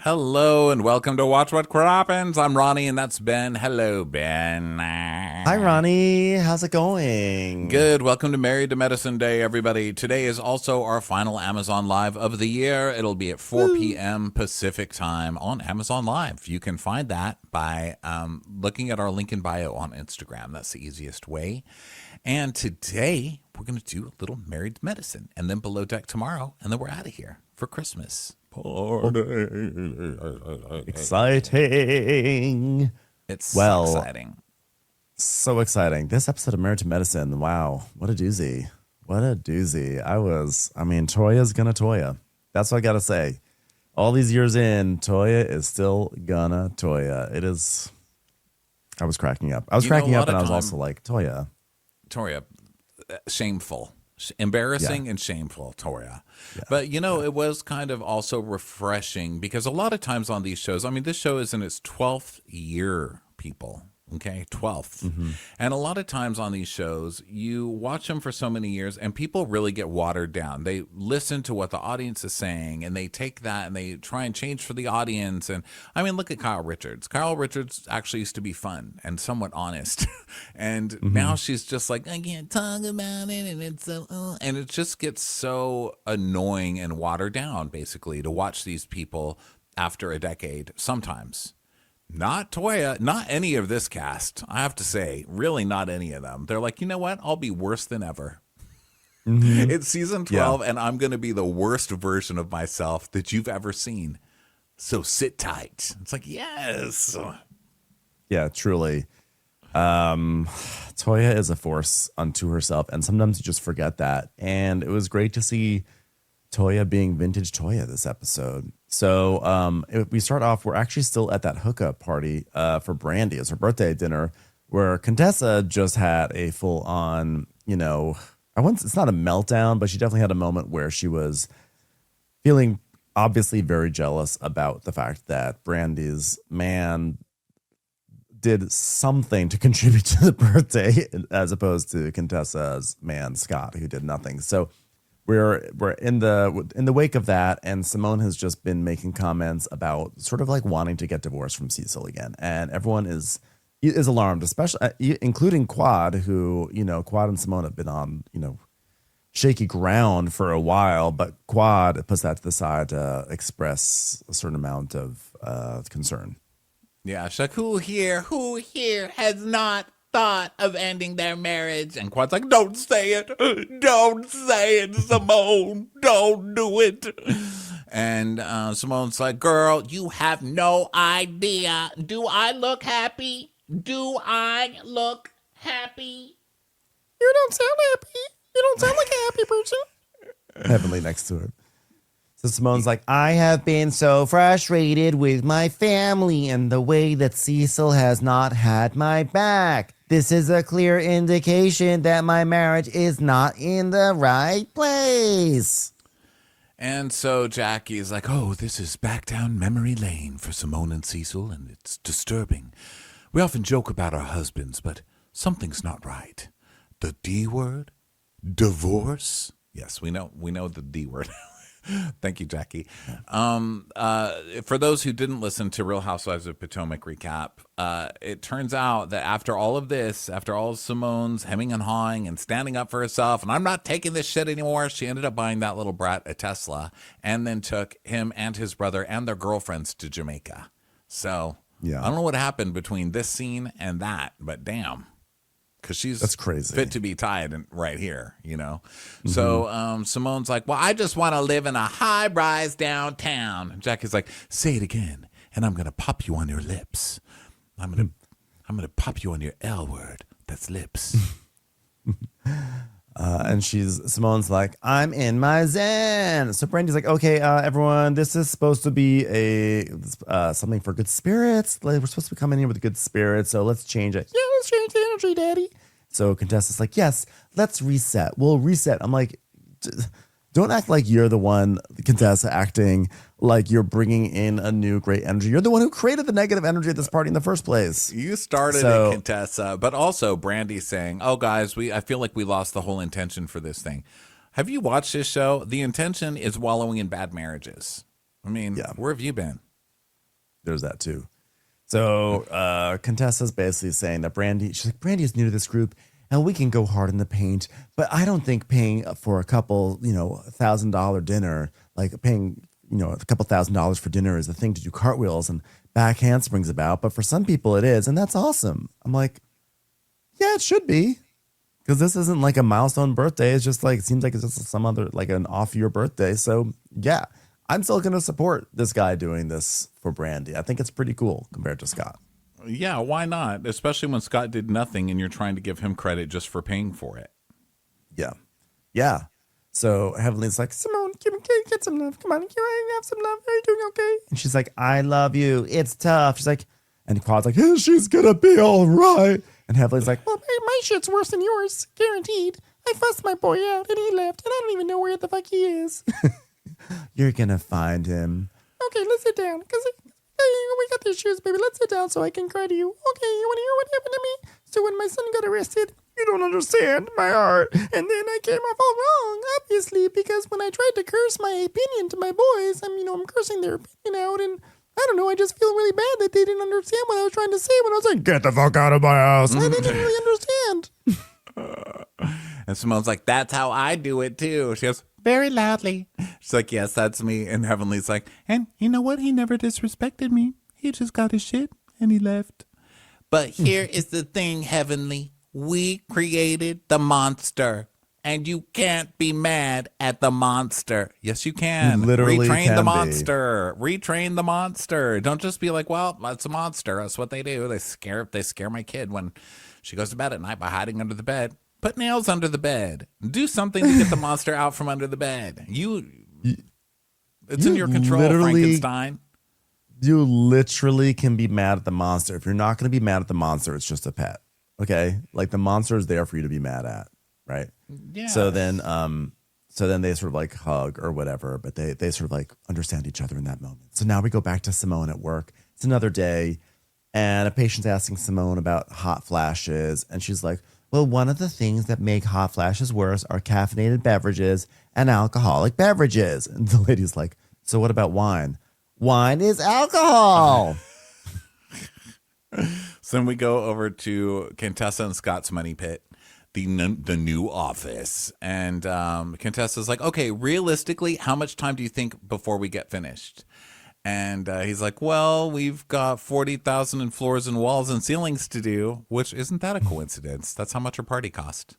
Hello and welcome to Watch What Crappens. I'm Ronnie and that's Ben. Hello, Ben. Hi, Ronnie. How's it going? Good. Welcome to Married to Medicine Day, everybody. Today is also our final Amazon Live of the year. It'll be at 4 p.m. Pacific time on Amazon Live. You can find that by looking at our link in bio on Instagram. That's the easiest way. And today we're going to do a little Married to Medicine and then Below Deck tomorrow. And then we're out of here for Christmas. Party. Exciting. It's so exciting. So exciting. This episode of Married to Medicine, wow, what a doozy. What a doozy. Toya's gonna Toya. That's what I gotta say. All these years in, Toya is still gonna Toya. It is, I was cracking up. I was cracking up and I was also like, Toya, shameful. Embarrassing and shameful, Toya. Yeah. But, it was kind of also refreshing because a lot of times on these shows, this show is in its 12th year, people. Okay, 12th. Mm-hmm. And a lot of times on these shows, you watch them for so many years and people really get watered down. They listen to what the audience is saying and they take that and they try and change for the audience. And look at Kyle Richards. Kyle Richards actually used to be fun and somewhat honest. And now she's just like, I can't talk about it. And it's so, and it just gets so annoying and watered down, basically, to watch these people after a decade sometimes. Not Toya, not any of this cast, I have to say. Really not any of them. They're like, you know what? I'll be worse than ever. Mm-hmm. It's season 12, and I'm going to be the worst version of myself that you've ever seen. So sit tight. It's like, yes. Yeah, truly. Toya is a force unto herself, and sometimes you just forget that. And it was great to see Toya being vintage Toya this episode. So we start off, we're actually still at that hookup party for Brandy. It's her birthday dinner where Contessa just had a full on, it's not a meltdown, but she definitely had a moment where she was feeling obviously very jealous about the fact that Brandy's man did something to contribute to the birthday as opposed to Contessa's man, Scott, who did nothing. So we're in the wake of that, and Simone has just been making comments about sort of like wanting to get divorced from Cecil again, and everyone is alarmed, especially including Quad, who Quad and Simone have been on shaky ground for a while, but Quad puts that to the side to express a certain amount of concern. Yeah, she's like, who here has not thought of ending their marriage? And Quad's like, don't say it, Simone, don't do it. And Simone's like, girl, you have no idea. Do I look happy? You don't sound happy. You don't sound like a happy person. Heavenly next to her. So Simone's like, I have been so frustrated with my family and the way that Cecil has not had my back. This is a clear indication that my marriage is not in the right place. And so Jackie's like, oh, this is back down memory lane for Simone and Cecil, and it's disturbing. We often joke about our husbands, but something's not right. The D word? Divorce? Yes, we know the D word. Thank you, Jackie. For those who didn't listen to Real Housewives of Potomac recap, it turns out that after all of this, after all of Simone's hemming and hawing and standing up for herself, and I'm not taking this shit anymore, she ended up buying that little brat a Tesla and then took him and his brother and their girlfriends to Jamaica. So I don't know what happened between this scene and that, but damn. Because that's crazy. Fit to be tied right here, Mm-hmm. So Simone's like, well, I just want to live in a high-rise downtown. And Jackie's like, say it again, and I'm going to pop you on your lips. I'm going to pop you on your L word. That's lips. And Simone's like, I'm in my zen. So Brandy's like, okay, everyone, this is supposed to be something for good spirits. Like, we're supposed to be coming in with good spirits, so let's change it. Yeah, let's change the energy, Daddy. So Contessa's like, yes, let's reset. We'll reset. I'm like, don't act like you're the one, Contessa, acting like you're bringing in a new great energy. You're the one who created the negative energy at this party in the first place. You started it, Contessa, but also Brandy saying, oh, guys, I feel like we lost the whole intention for this thing. Have you watched this show? The intention is wallowing in bad marriages. Where have you been? there's that too. So Contessa's basically saying that she's like, Brandy is new to this group and we can go hard in the paint, but I don't think paying for a couple, $1,000 dinner, like paying, a couple $1,000 for dinner is the thing to do cartwheels and back handsprings about. But for some people it is. And that's awesome. I'm like, yeah, it should be. Because this isn't like a milestone birthday. It's just like, it seems like it's just some other, like an off year birthday. So yeah, I'm still going to support this guy doing this for Brandy. I think it's pretty cool compared to Scott. Yeah, why not? Especially when Scott did nothing and you're trying to give him credit just for paying for it. Yeah. Yeah. So Heavenly's like, Simone, can you get some love? Come on, can I have some love? Are you doing okay? And she's like, I love you. It's tough. She's like, and Quad's like, hey, she's going to be all right. And Heavenly's like, well, my shit's worse than yours. Guaranteed. I fussed my boy out and he left and I don't even know where the fuck he is. You're going to find him. Okay, let's sit down. Because we got these shoes, baby. Let's sit down so I can cry to you. Okay, you want to hear what happened to me? So when my son got arrested, you don't understand my heart. And then I came off all wrong, obviously, because when I tried to curse my opinion to my boys, I'm cursing their opinion out. And I don't know, I just feel really bad that they didn't understand what I was trying to say when I was like, get the fuck out of my house. And they didn't really understand. And Simone's like, that's how I do it too. She goes, very loudly. She's like, yes, that's me. And Heavenly's like, and you know what? He never disrespected me. He just got his shit and he left. But here is the thing, Heavenly. We created the monster. And you can't be mad at the monster. Yes, you can. You literally retrain can the be. monster. Retrain the monster. Don't just be like, well, that's a monster. That's what they do. They scare my kid when she goes to bed at night by hiding under the bed. Put nails under the bed. Do something to get the monster out from under the bed. It's in your control, Frankenstein. You literally can be mad at the monster. If you're not going to be mad at the monster, it's just a pet. Okay? Like the monster is there for you to be mad at, right? Yeah. So then they sort of like hug or whatever, but they sort of like understand each other in that moment. So now we go back to Simone at work. It's another day, and a patient's asking Simone about hot flashes, and she's like, well, one of the things that make hot flashes worse are caffeinated beverages and alcoholic beverages. And the lady's like, so what about wine? Wine is alcohol. So then we go over to Contessa and Scott's money pit, the new office. And Contessa's like, okay, realistically, how much time do you think before we get finished? And he's like, well, we've got 40,000 in floors and walls and ceilings to do, which isn't that a coincidence? That's how much her party cost.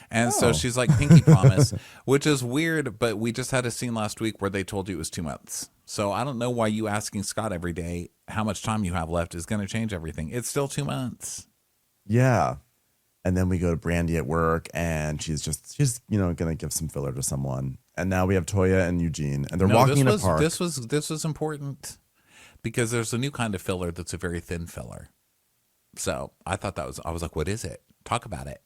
And so she's like, pinky promise, which is weird, but we just had a scene last week where they told you it was 2 months. So I don't know why you asking Scott every day how much time you have left is going to change everything. It's still 2 months. Yeah. And then we go to Brandy at work, and she's going to give some filler to someone. And now we have Toya and Eugene, and they're walking in a park. This was important because there's a new kind of filler that's a very thin filler. So I was like, what is it? Talk about it.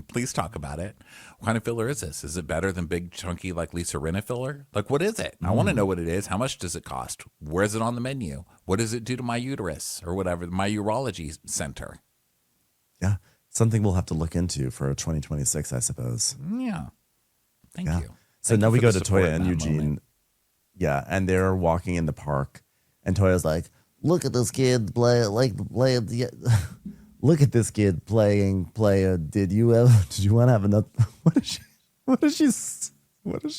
Please talk about it. What kind of filler is this? Is it better than big chunky like Lisa Rinna filler? Like, what is it? I want to know what it is. How much does it cost? Where is it on the menu? What does it do to my uterus or whatever, my urology center? Yeah. Something we'll have to look into for 2026, I suppose. Yeah. Thank you. So now we go to Toya and Eugene. Moment. Yeah, and they're walking in the park, and Toya's like, "Look at this kid play. Look at this kid playing. Did you want to have another? What is she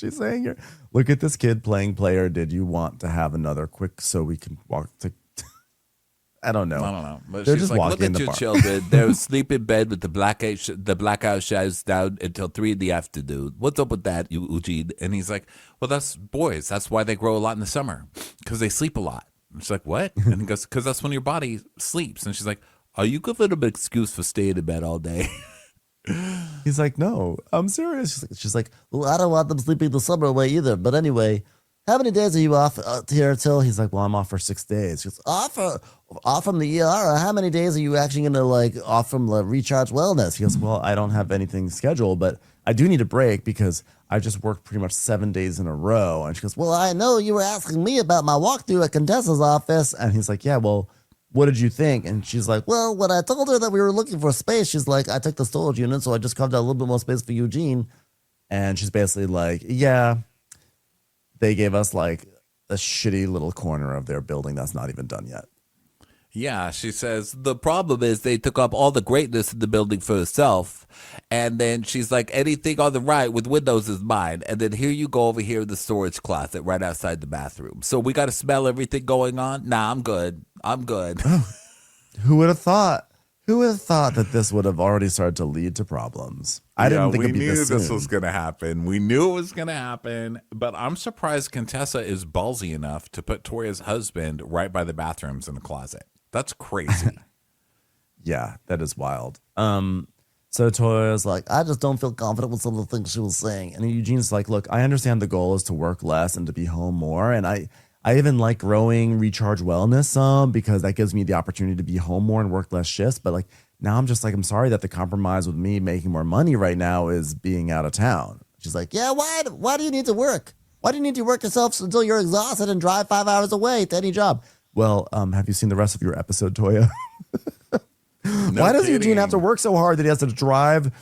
saying here? Look at this kid playing player. Did you want to have another quick so we can walk to?" I don't know. But they're she's just like, walking look in at the your park. children. They'll sleep in bed with the blackout shadows down until 3 in the afternoon. What's up with that, Eugene? And he's like, well, that's boys. That's why they grow a lot in the summer, because they sleep a lot. And she's like, what? And he goes, because that's when your body sleeps. And she's like, are you giving them an excuse for staying in bed all day? He's like, no, I'm serious. She's like, well, I don't want them sleeping the summer away either. But anyway, how many days are you off here till? He's like, well, I'm off for 6 days. She goes, off from the ER? How many days are you actually going to off from the Recharge Wellness? He goes, well, I don't have anything scheduled, but I do need a break because I just worked pretty much 7 days in a row. And she goes, well, I know you were asking me about my walkthrough at Contessa's office. And he's like, yeah, well, what did you think? And she's like, well, when I told her that we were looking for space, she's like, I took the storage unit, so I just carved out a little bit more space for Eugene. And she's basically like, yeah, they gave us like a shitty little corner of their building that's not even done yet. Yeah, she says, the problem is they took up all the greatness in the building for herself. And then she's like, anything on the right with windows is mine. And then here you go over here in the storage closet right outside the bathroom. So we got to smell everything going on? Nah, I'm good. I'm good. Who would have thought? Who would have thought that this would have already started to lead to problems? I didn't think it'd be this soon. This was going to happen. We knew it was going to happen. But I'm surprised Contessa is ballsy enough to put Toya's husband right by the bathrooms in the closet. That's crazy. Yeah, that is wild. So Toya's like, I just don't feel confident with some of the things she was saying. And Eugene's like, look, I understand the goal is to work less and to be home more. And I even like growing Recharge Wellness some because that gives me the opportunity to be home more and work less shifts. But like now I'm just like, I'm sorry that the compromise with me making more money right now is being out of town. She's like, yeah, why do you need to work? Why do you need to work yourself until you're exhausted and drive 5 hours away to any job? Well, have you seen the rest of your episode, Toya? Why does Eugene have to work so hard that he has to drive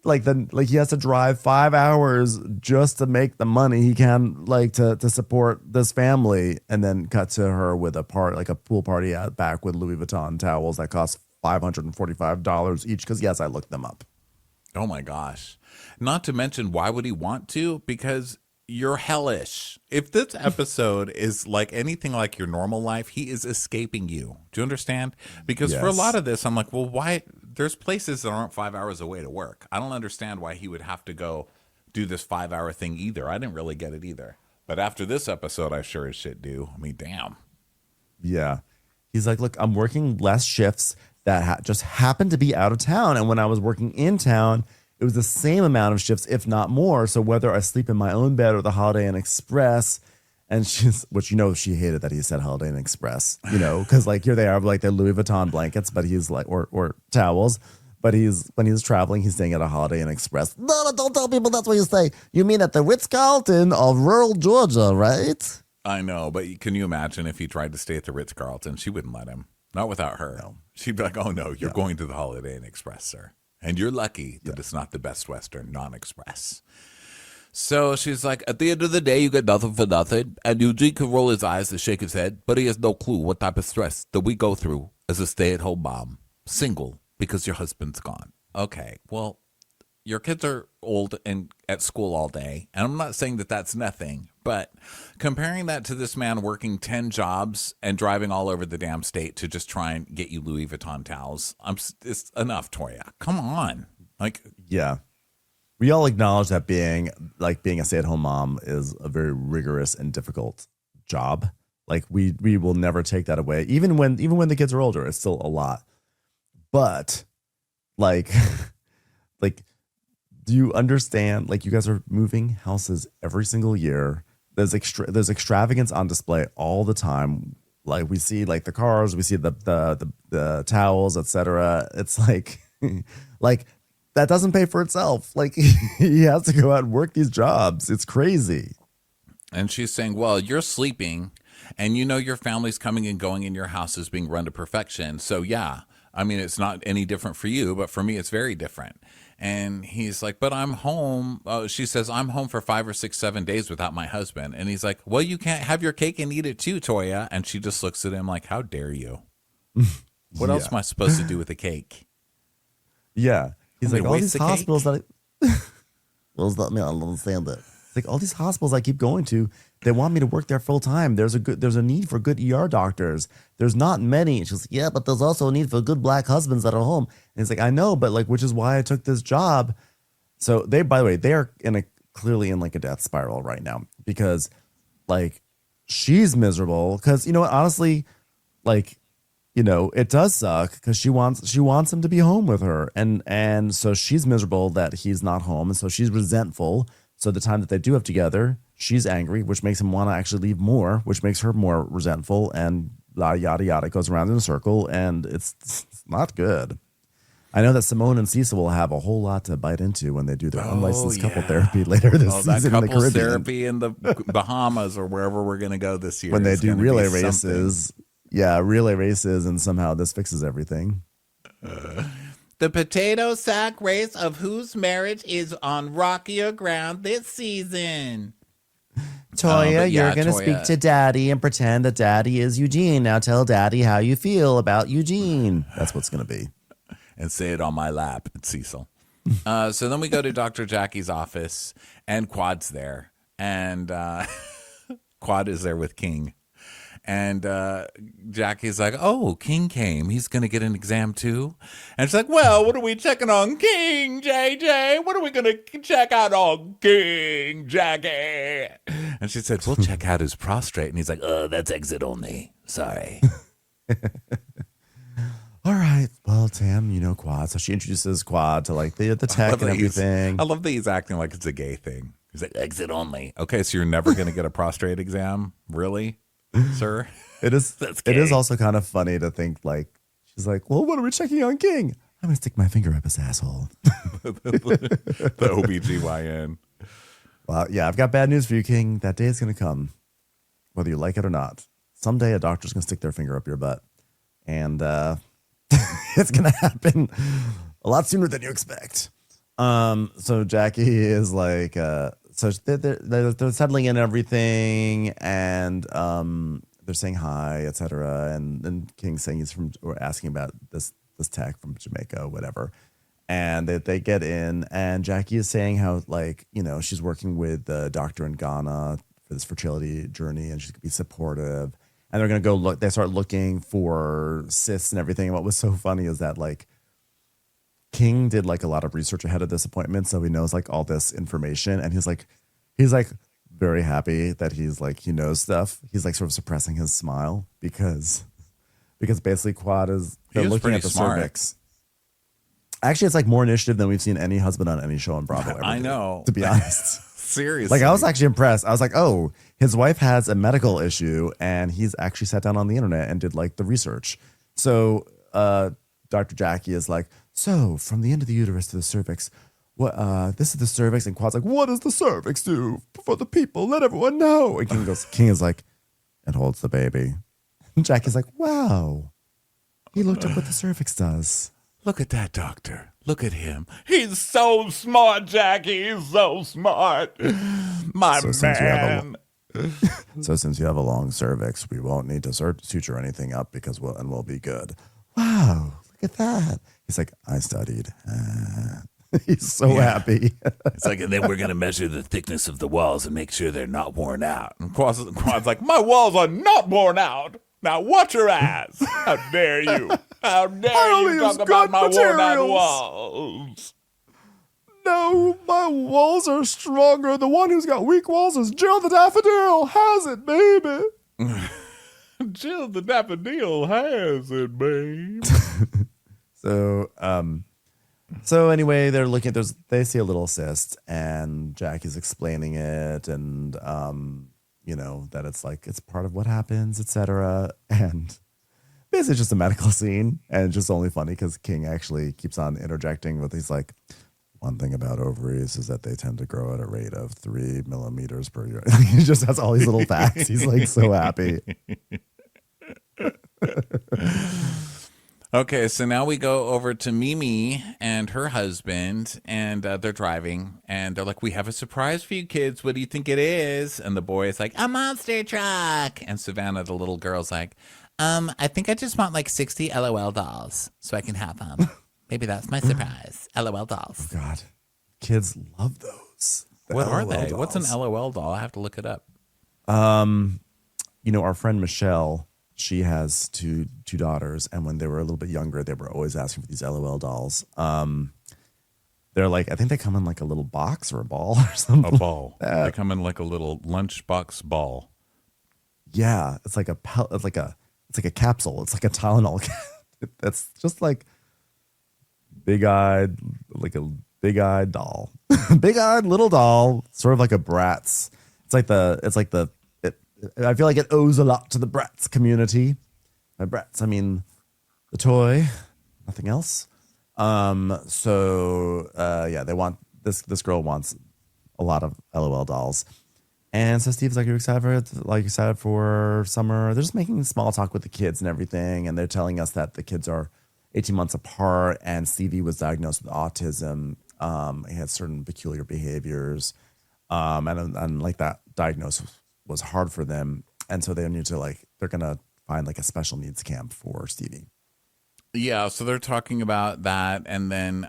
he has to drive 5 hours just to make the money he can to support this family, and then cut to her with a pool party out back with Louis Vuitton towels that cost $545 each because yes, I looked them up. Oh my gosh. Not to mention, why would he want to? Because you're hellish. If this episode is like anything like your normal life, he is escaping you. Do you understand? Because for a lot of this, I'm like, well, why? There's places that aren't 5 hours away to work. I don't understand why he would have to go do this 5 hour thing either. I didn't really get it either. But after this episode, I sure as shit do. I mean, damn. Yeah. He's like, look, I'm working less shifts that just happened to be out of town. And when I was working in town, it was the same amount of shifts, if not more. So whether I sleep in my own bed or the Holiday Inn Express, and which she hated that he said Holiday Inn Express, because like here they are, like they're Louis Vuitton blankets, but he's like, or towels, but when he's traveling, he's staying at a Holiday Inn Express. No, don't tell people that's where you stay. You mean at the Ritz-Carlton of rural Georgia, right? I know, but can you imagine if he tried to stay at the Ritz-Carlton? She wouldn't let him. Not without her. No. She'd be like, oh no, you're going to the Holiday Inn Express, sir. And you're lucky that it's not the Best Western non-express. So she's like, at the end of the day, you get nothing for nothing. And Eugene can roll his eyes and shake his head, but he has no clue what type of stress that we go through as a stay-at-home mom. Single, because your husband's gone. Okay, well, your kids are old and at school all day. And I'm not saying that that's nothing, but comparing that to this man working 10 jobs and driving all over the damn state to just try and get you Louis Vuitton towels, it's enough, Toya. Come on. Yeah. We all acknowledge that being a stay-at-home mom is a very rigorous and difficult job. Like we will never take that away. Even when the kids are older, it's still a lot. But do you understand? Like, you guys are moving houses every single year. There's extravagance on display all the time. Like, we see like the cars, we see the towels, etc. It's like that doesn't pay for itself. Like, he has to go out and work these jobs. It's crazy. And she's saying, well, you're sleeping and your family's coming and going and your house is being run to perfection. So yeah, I mean, it's not any different for you, but for me, it's very different. And he's like, but I'm home. She says, I'm home for 5 or 6, 7 days without my husband. And he's like, well, you can't have your cake and eat it too, Toya. And she just looks at him like, how dare you? What else am I supposed to do with a cake? Yeah. He's like, all these hospitals that well, it's not me. I don't understand that. It's like all these hospitals I keep going to, they want me to work there full time. There's a need for good ER doctors. There's not many. And she's like, yeah, but there's also a need for good black husbands that are home. And it's like, I know, but like, which is why I took this job. So by the way, they are clearly in like a death spiral right now because like she's miserable because honestly, like, it does suck because she wants him to be home with her. And so she's miserable that he's not home. And so she's resentful. So the time that they do have together, she's angry, which makes him want to actually leave more, which makes her more resentful, and yada, yada. It goes around in a circle, and it's not good. I know that Simone and Cecil will have a whole lot to bite into when they do their unlicensed couple therapy later this season that in the Caribbean. Therapy in the Bahamas or wherever we're going to go this year. When they do relay races. Yeah, relay races, and somehow this fixes everything. The potato sack race of whose marriage is on rockier ground this season. Toya, yeah, you're going to Toya, speak to Daddy and pretend that Daddy is Eugene. Now tell Daddy how you feel about Eugene. That's what's going to be. and say it on my lap, it's Cecil. So then we go to Dr. Jackie's office, and Quad's there. And Quad is there with King. And Jackie's like, oh, King came. He's going to get an exam too. And she's like, well, what are we checking on King, JJ? What are we going to check out on King, Jackie? And she said, we'll check out his prostate. And he's like, oh, that's exit only. Sorry. All right. Well, Tam, you know Quad. So she introduces Quad to like the tech and everything. I love that he's acting like it's a gay thing. He's like, exit only. Okay, so you're never going to get a prostate exam? Really? Sir, it is also kind of funny to think like she's like, well, what are we checking on King? I'm gonna stick my finger up his asshole. The OBGYN. Well, yeah, I've got bad news for you, King. That day is gonna come, whether you like it or not. Someday a doctor's gonna stick their finger up your butt, and it's gonna happen a lot sooner than you expect. So Jackie is like so they're settling in everything, and they're saying hi, etc. And King's saying he's from, or asking about this tech from Jamaica, whatever. And they get in, and Jackie is saying how, like, you know, she's working with the doctor in Ghana for this fertility journey, and she's gonna be supportive. And they're gonna go look. They start looking for cysts and everything. And what was so funny is that like King did like a lot of research ahead of this appointment, so he knows like all this information, and he's like very happy that he's like, he knows stuff. He's like sort of suppressing his smile because basically Quad is, they're looking at the smart. cervix. Actually, it's like more initiative than we've seen any husband on any show on Bravo ever. I know, to be honest. Seriously, like I was actually impressed. I was like, oh, his wife has a medical issue, and he's actually sat down on the internet and did like the research. So Dr. Jackie is like, so from the end of the uterus to the cervix, what this is the cervix, and Quad's like, what does the cervix do for the people? Let everyone know. And King is like, it holds the baby. And Jackie's like, wow. He looked up what the cervix does. Look at that doctor. Look at him. He's so smart, Jackie. He's so smart. My man. So since you have a long cervix, we won't need to suture anything up because we'll be good. Wow, look at that. He's like, I studied. He's so happy. It's like, and then we're going to measure the thickness of the walls and make sure they're not worn out. And Quad's like, my walls are not worn out. Now watch your ass. How dare you? How dare you talk about my worn out walls? No, my walls are stronger. The one who's got weak walls is Jill the Daffodil. Has it, baby? Jill the Daffodil has it, babe. So anyway, they're looking at, they see a little cyst, and Jackie's explaining it, and you know, that it's like it's part of what happens, etc. And basically just a medical scene, and it's just only funny because King actually keeps on interjecting with, he's like, one thing about ovaries is that they tend to grow at a rate of 3 millimeters per year. He just has all these little facts. He's like so happy. Okay, so now we go over to Mimi and her husband, and they're driving, and they're like, we have a surprise for you kids. What do you think it is? And the boy is like, a monster truck. And Savannah, the little girl's like, I think I just want like 60 LOL dolls so I can have them. Maybe that's my surprise. LOL dolls. Oh, God. Kids love those. What are they? Dolls. What's an LOL doll? I have to look it up. You know, our friend Michelle, she has two daughters, and when they were a little bit younger, they were always asking for these LOL dolls. They're like, I think they come in like a little box or a ball or something. A ball. They come in like a little lunchbox ball. Yeah, it's like a capsule. It's like a Tylenol. That's just like big-eyed doll. Big-eyed little doll, sort of like a Bratz. I feel like it owes a lot to the Bratz community. By Bratz, I mean the toy, nothing else. Yeah, they want this girl wants a lot of LOL dolls. And so Steve's like, "Are you excited for it? Like, excited for summer?" They're just making small talk with the kids and everything, and they're telling us that the kids are 18 months apart, and Stevie was diagnosed with autism. He had certain peculiar behaviors, and like that diagnosis was hard for them. And so they need to they're going to find like a special needs camp for Stevie. Yeah, so they're talking about that, and then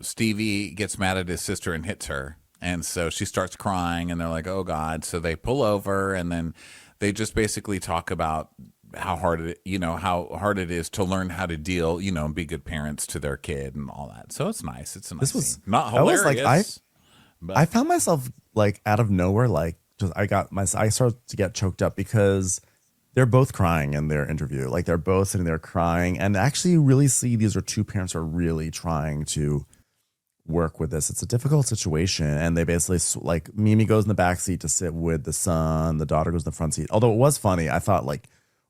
Stevie gets mad at his sister and hits her, and so she starts crying, and they're like, "Oh God!" So they pull over, and then they just basically talk about how hard it is to learn how to deal, and be good parents to their kid and all that. So it's nice. It's a nice scene. Not hilarious. I found myself out of nowhere, I started to get choked up because they're both crying in their interview. They're both sitting there crying, and actually you really see these are two parents who are really trying to work with this. It's a difficult situation, and they basically Mimi goes in the back seat to sit with the son, the daughter goes in the front seat. Although it was funny, I thought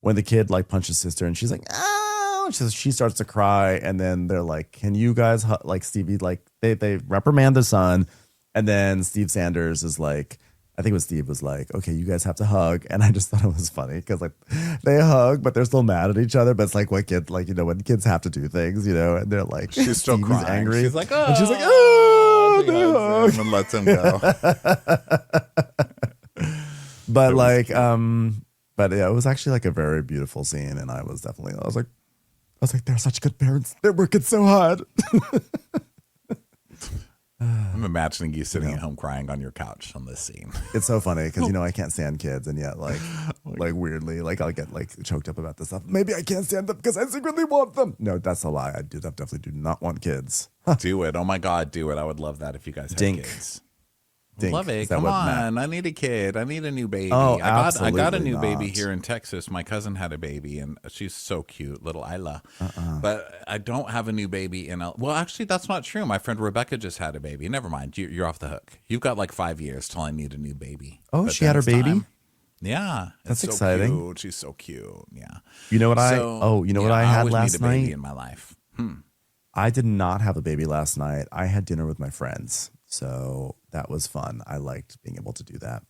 when the kid punches sister and she's like, "Oh," she starts to cry, and then they're like, "Can you guys Stevie?" They reprimand the son, and then Steve Sanders is I think it was Steve was like, "Okay, you guys have to hug," and I just thought it was funny because they hug, but they're still mad at each other. But it's what kids when kids have to do things, and they're she's still crying, angry. She's like, "Oh," and she's like, "Oh," no. And lets him go. But but yeah, it was actually a very beautiful scene, and I was like, they're such good parents. They're working so hard. I'm imagining you sitting at home crying on your couch on this scene. It's so funny because I can't stand kids, and yet weirdly I'll get choked up about this stuff. Maybe I can't stand them because I secretly want them. No, that's a lie. I definitely do not want kids. Do it. Oh my God, do it. I would love that if you guys had kids. Dink. Love it. Come on. I need a kid. I need a new baby. Oh, I got a new not. baby here in Texas. My cousin had a baby, and she's so cute, little Isla. But I don't have a new baby in well, actually, that's not true. My friend Rebecca just had a baby. Never mind. You're off the hook. You've got 5 years till I need a new baby. Oh, she had her baby? Yeah. That's so exciting. Cute. She's so cute. Yeah. You know what what I had last night? Baby in my life. I did not have a baby last night. I had dinner with my friends. So that was fun. I liked being able to do that.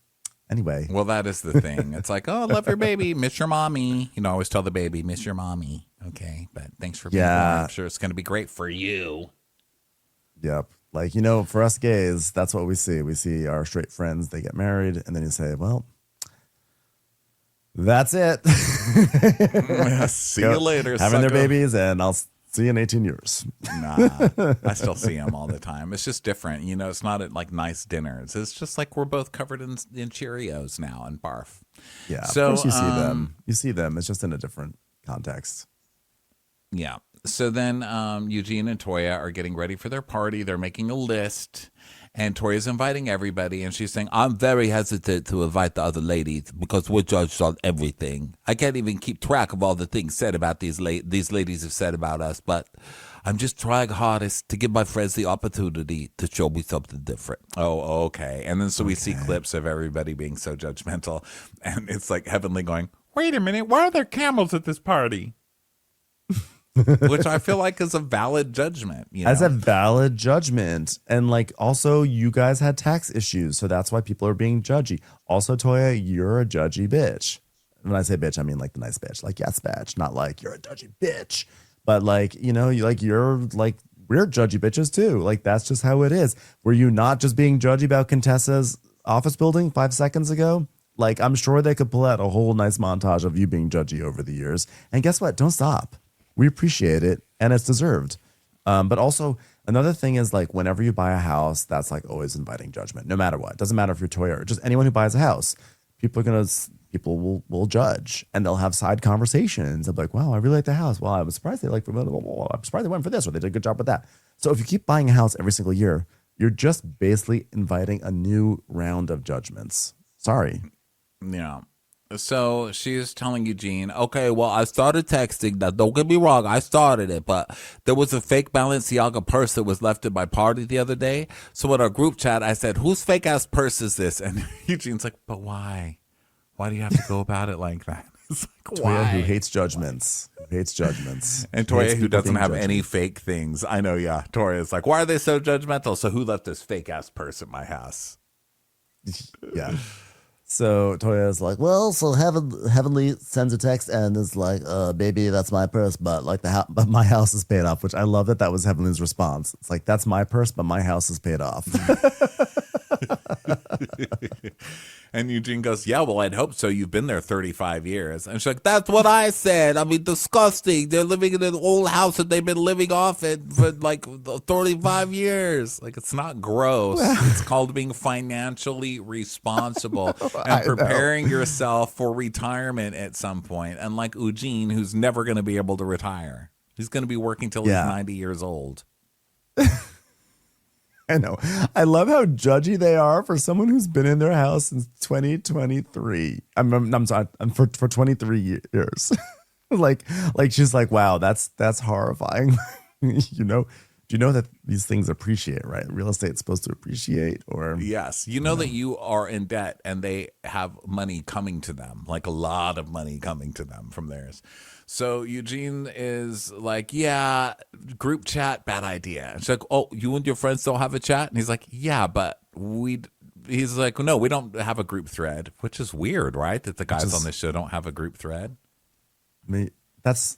Anyway. Well, that is the thing. It's like, oh, love your baby. Miss your mommy. I always tell the baby, miss your mommy. Okay. But thanks for being here. I'm sure it's going to be great for you. Yep. For us gays, that's what we see. We see our straight friends, they get married, and then you say, well, that's it. See you later. Having their babies, and I'll see you in 18 years. Nah, I still see them all the time. It's just different. It's not at nice dinners. It's just we're both covered in Cheerios now and barf. Yeah, so, of course you see them. You see them. It's just in a different context. Yeah. So then Eugene and Toya are getting ready for their party. They're making a list. And Toya's inviting everybody, and she's saying, I'm very hesitant to invite the other ladies because we're judged on everything. I can't even keep track of all the things said about these ladies have said about us, but I'm just trying hardest to give my friends the opportunity to show me something different. Oh, okay. And then we see clips of everybody being so judgmental, and it's Heavenly going, wait a minute, why are there camels at this party? Which I feel is a valid judgment. As a valid judgment. And also you guys had tax issues. So that's why people are being judgy. Also, Toya, you're a judgy bitch. When I say bitch, I mean the nice bitch. Yes, bitch. Not you're a judgy bitch. But you're we're judgy bitches too. That's just how it is. Were you not just being judgy about Contessa's office building 5 seconds ago? I'm sure they could pull out a whole nice montage of you being judgy over the years. And guess what? Don't stop. We appreciate it, and it's deserved. But also, another thing is whenever you buy a house, that's always inviting judgment, no matter what. Doesn't matter if you're Toya or just anyone who buys a house. People will judge, and they'll have side conversations. They'll be like, "Wow, I really like the house. Well, I was surprised I'm surprised they went for this, or they did a good job with that." So if you keep buying a house every single year, you're just basically inviting a new round of judgments. Sorry. Yeah. So she's telling Eugene, okay, well, I started texting. Now, don't get me wrong, I started it, but there was a fake Balenciaga purse that was left at my party the other day. So in our group chat, I said, whose fake ass purse is this? And Eugene's like, but why? Why do you have to go about it like that? It's why? Toya, who hates judgments. And Toya, who doesn't have any fake things. I know, yeah. Toya's like, why are they so judgmental? So who left this fake ass purse at my house? Yeah. So Toya's like, well, so Heavenly sends a text and is like, baby, that's my purse, but but my house is paid off, which I love that was Heavenly's response. It's that's my purse, but my house is paid off. And Eugene goes, yeah, well, I'd hope so. You've been there 35 years. And she's like, that's what I said. I mean, disgusting. They're living in an old house that they've been living off it for like 35 years. Like, it's not gross. It's called being financially responsible and preparing yourself for retirement at some point. Unlike Eugene, who's never going to be able to retire. He's going to be working till he's 90 years old. I know. I love how judgy they are for someone who's been in their house since 2023. I'm sorry, for 23 years. like she's like, wow, that's horrifying. You know, do you know that these things appreciate, right? Real estate's supposed to appreciate, or yes, you know that you are in debt and they have money coming to them, like a lot of money coming to them from theirs. So Eugene is like, yeah, group chat, bad idea. She's like, oh, you and your friends don't have a chat? And he's like, yeah, but he's like, no, we don't have a group thread, which is weird, right? That the guys on this show don't have a group thread. I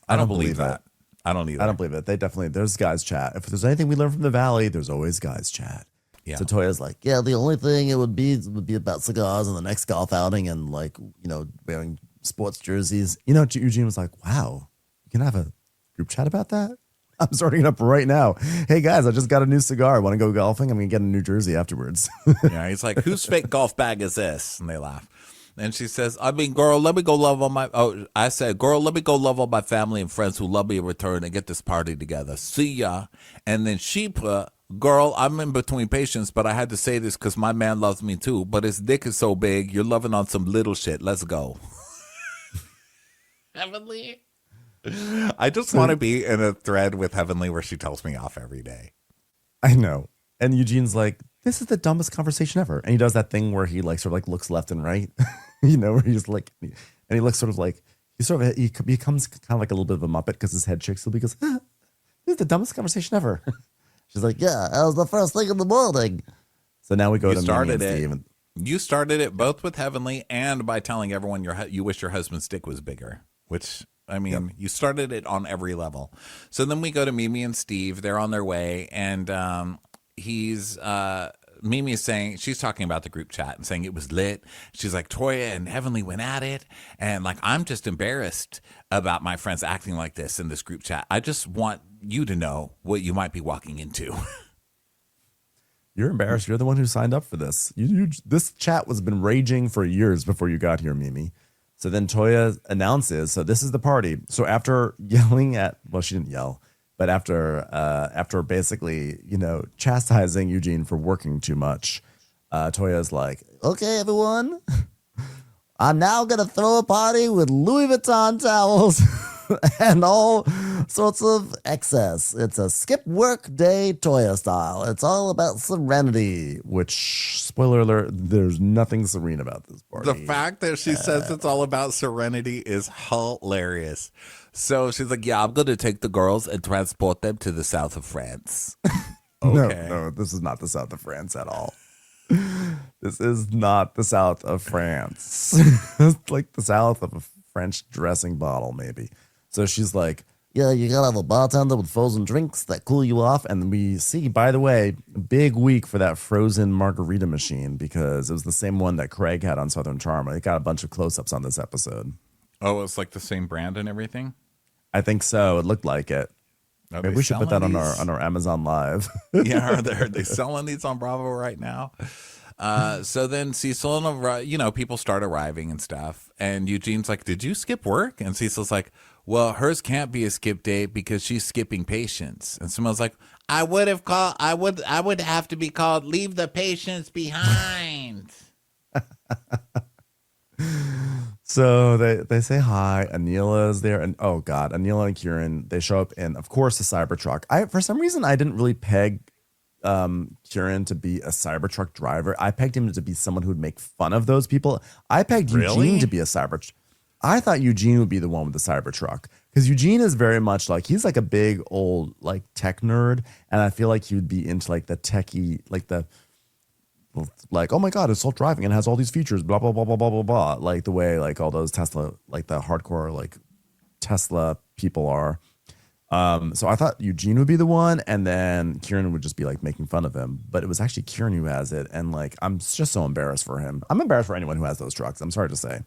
don't believe that. I don't either. I don't believe it. There's guys chat. If there's anything we learn from the Valley, there's always guys chat. Yeah. So Toya's like, yeah, the only thing it would be about cigars and the next golf outing and like, you know, wearing sports jerseys. You know, Eugene was like, wow, you can have a group chat about that? I'm starting it up right now. Hey guys, I just got a new cigar. Want to go golfing? I'm going to get a new jersey afterwards. Yeah, he's like, whose fake golf bag is this? And they laugh. And she says, I mean, girl, let me go love on I said, girl, let me go love on my family and friends who love me in return and get this party together. See ya. And then she put, girl, I'm in between patients, but I had to say this because my man loves me too. But his dick is so big, you're loving on some little shit. Let's go. Heavenly. I just want to be in a thread with Heavenly where she tells me off every day. I know. And Eugene's like, this is the dumbest conversation ever. And he does that thing where he like sort of like looks left and right, you know, where he's like, and he looks sort of like, he becomes kind of like a little bit of a Muppet because his head shakes. So he goes, this is the dumbest conversation ever. She's like, yeah, that was the first thing in the morning. So now we go to Mimi and Steve. You started it both with Heavenly and by telling everyone you wish your husband's dick was bigger, which, I mean, yep. You started it on every level. So then we go to Mimi and Steve. They're on their way. And Mimi is saying, she's talking about the group chat and saying it was lit. She's like, Toya and Heavenly went at it. And like, I'm just embarrassed about my friends acting like this in this group chat. I just want you to know what you might be walking into. You're embarrassed. You're the one who signed up for this. This chat was been raging for years before you got here, Mimi. So then Toya announces, so this is the party. So after yelling at, well, she didn't yell, but after basically, you know, chastising Eugene for working too much, Toya's like, okay, everyone, I'm now going to throw a party with Louis Vuitton towels and all sorts of excess. It's a skip work day Toya style. It's all about serenity, which, spoiler alert, there's nothing serene about this party. The fact that she says it's all about serenity is hilarious. So she's like, yeah, I'm going to take the girls and transport them to the south of France. Okay. No, this is not the south of France at all. This is not the south of France. It's like the south of a French dressing bottle, maybe. So she's like, yeah, you got to have a bartender with frozen drinks that cool you off. And we see, by the way, big week for that frozen margarita machine because it was the same one that Craig had on Southern Charm. It got a bunch of close-ups on this episode. Oh, it's like the same brand and everything? I think so. It looked like it. Maybe we should put that on our Amazon Live. Yeah, are they selling these on Bravo right now? So then Cecil and, you know, people start arriving and stuff. And Eugene's like, did you skip work? And Cecil's like, well, hers can't be a skip day because she's skipping patients. And someone's like, I would have to be called leave the patients behind. So they say hi. Anila is there. And oh God, Anila and Kieran, they show up in, of course, the Cybertruck. For some reason, I didn't really peg Kieran to be a Cybertruck driver. I pegged him to be someone who would make fun of those people. I pegged Eugene to be a Cybertruck. I thought Eugene would be the one with the Cybertruck because Eugene is very much like, he's like a big old like tech nerd. And I feel like he would be into like the techie, like, oh my God, it's self-driving and has all these features, blah, blah, blah, blah, blah, blah, blah. Like the way like all those Tesla, like the hardcore like Tesla people are. So I thought Eugene would be the one, and then Kieran would just be like making fun of him. But it was actually Kieran who has it, and like I'm just so embarrassed for him. I'm embarrassed for anyone who has those trucks. I'm sorry to say.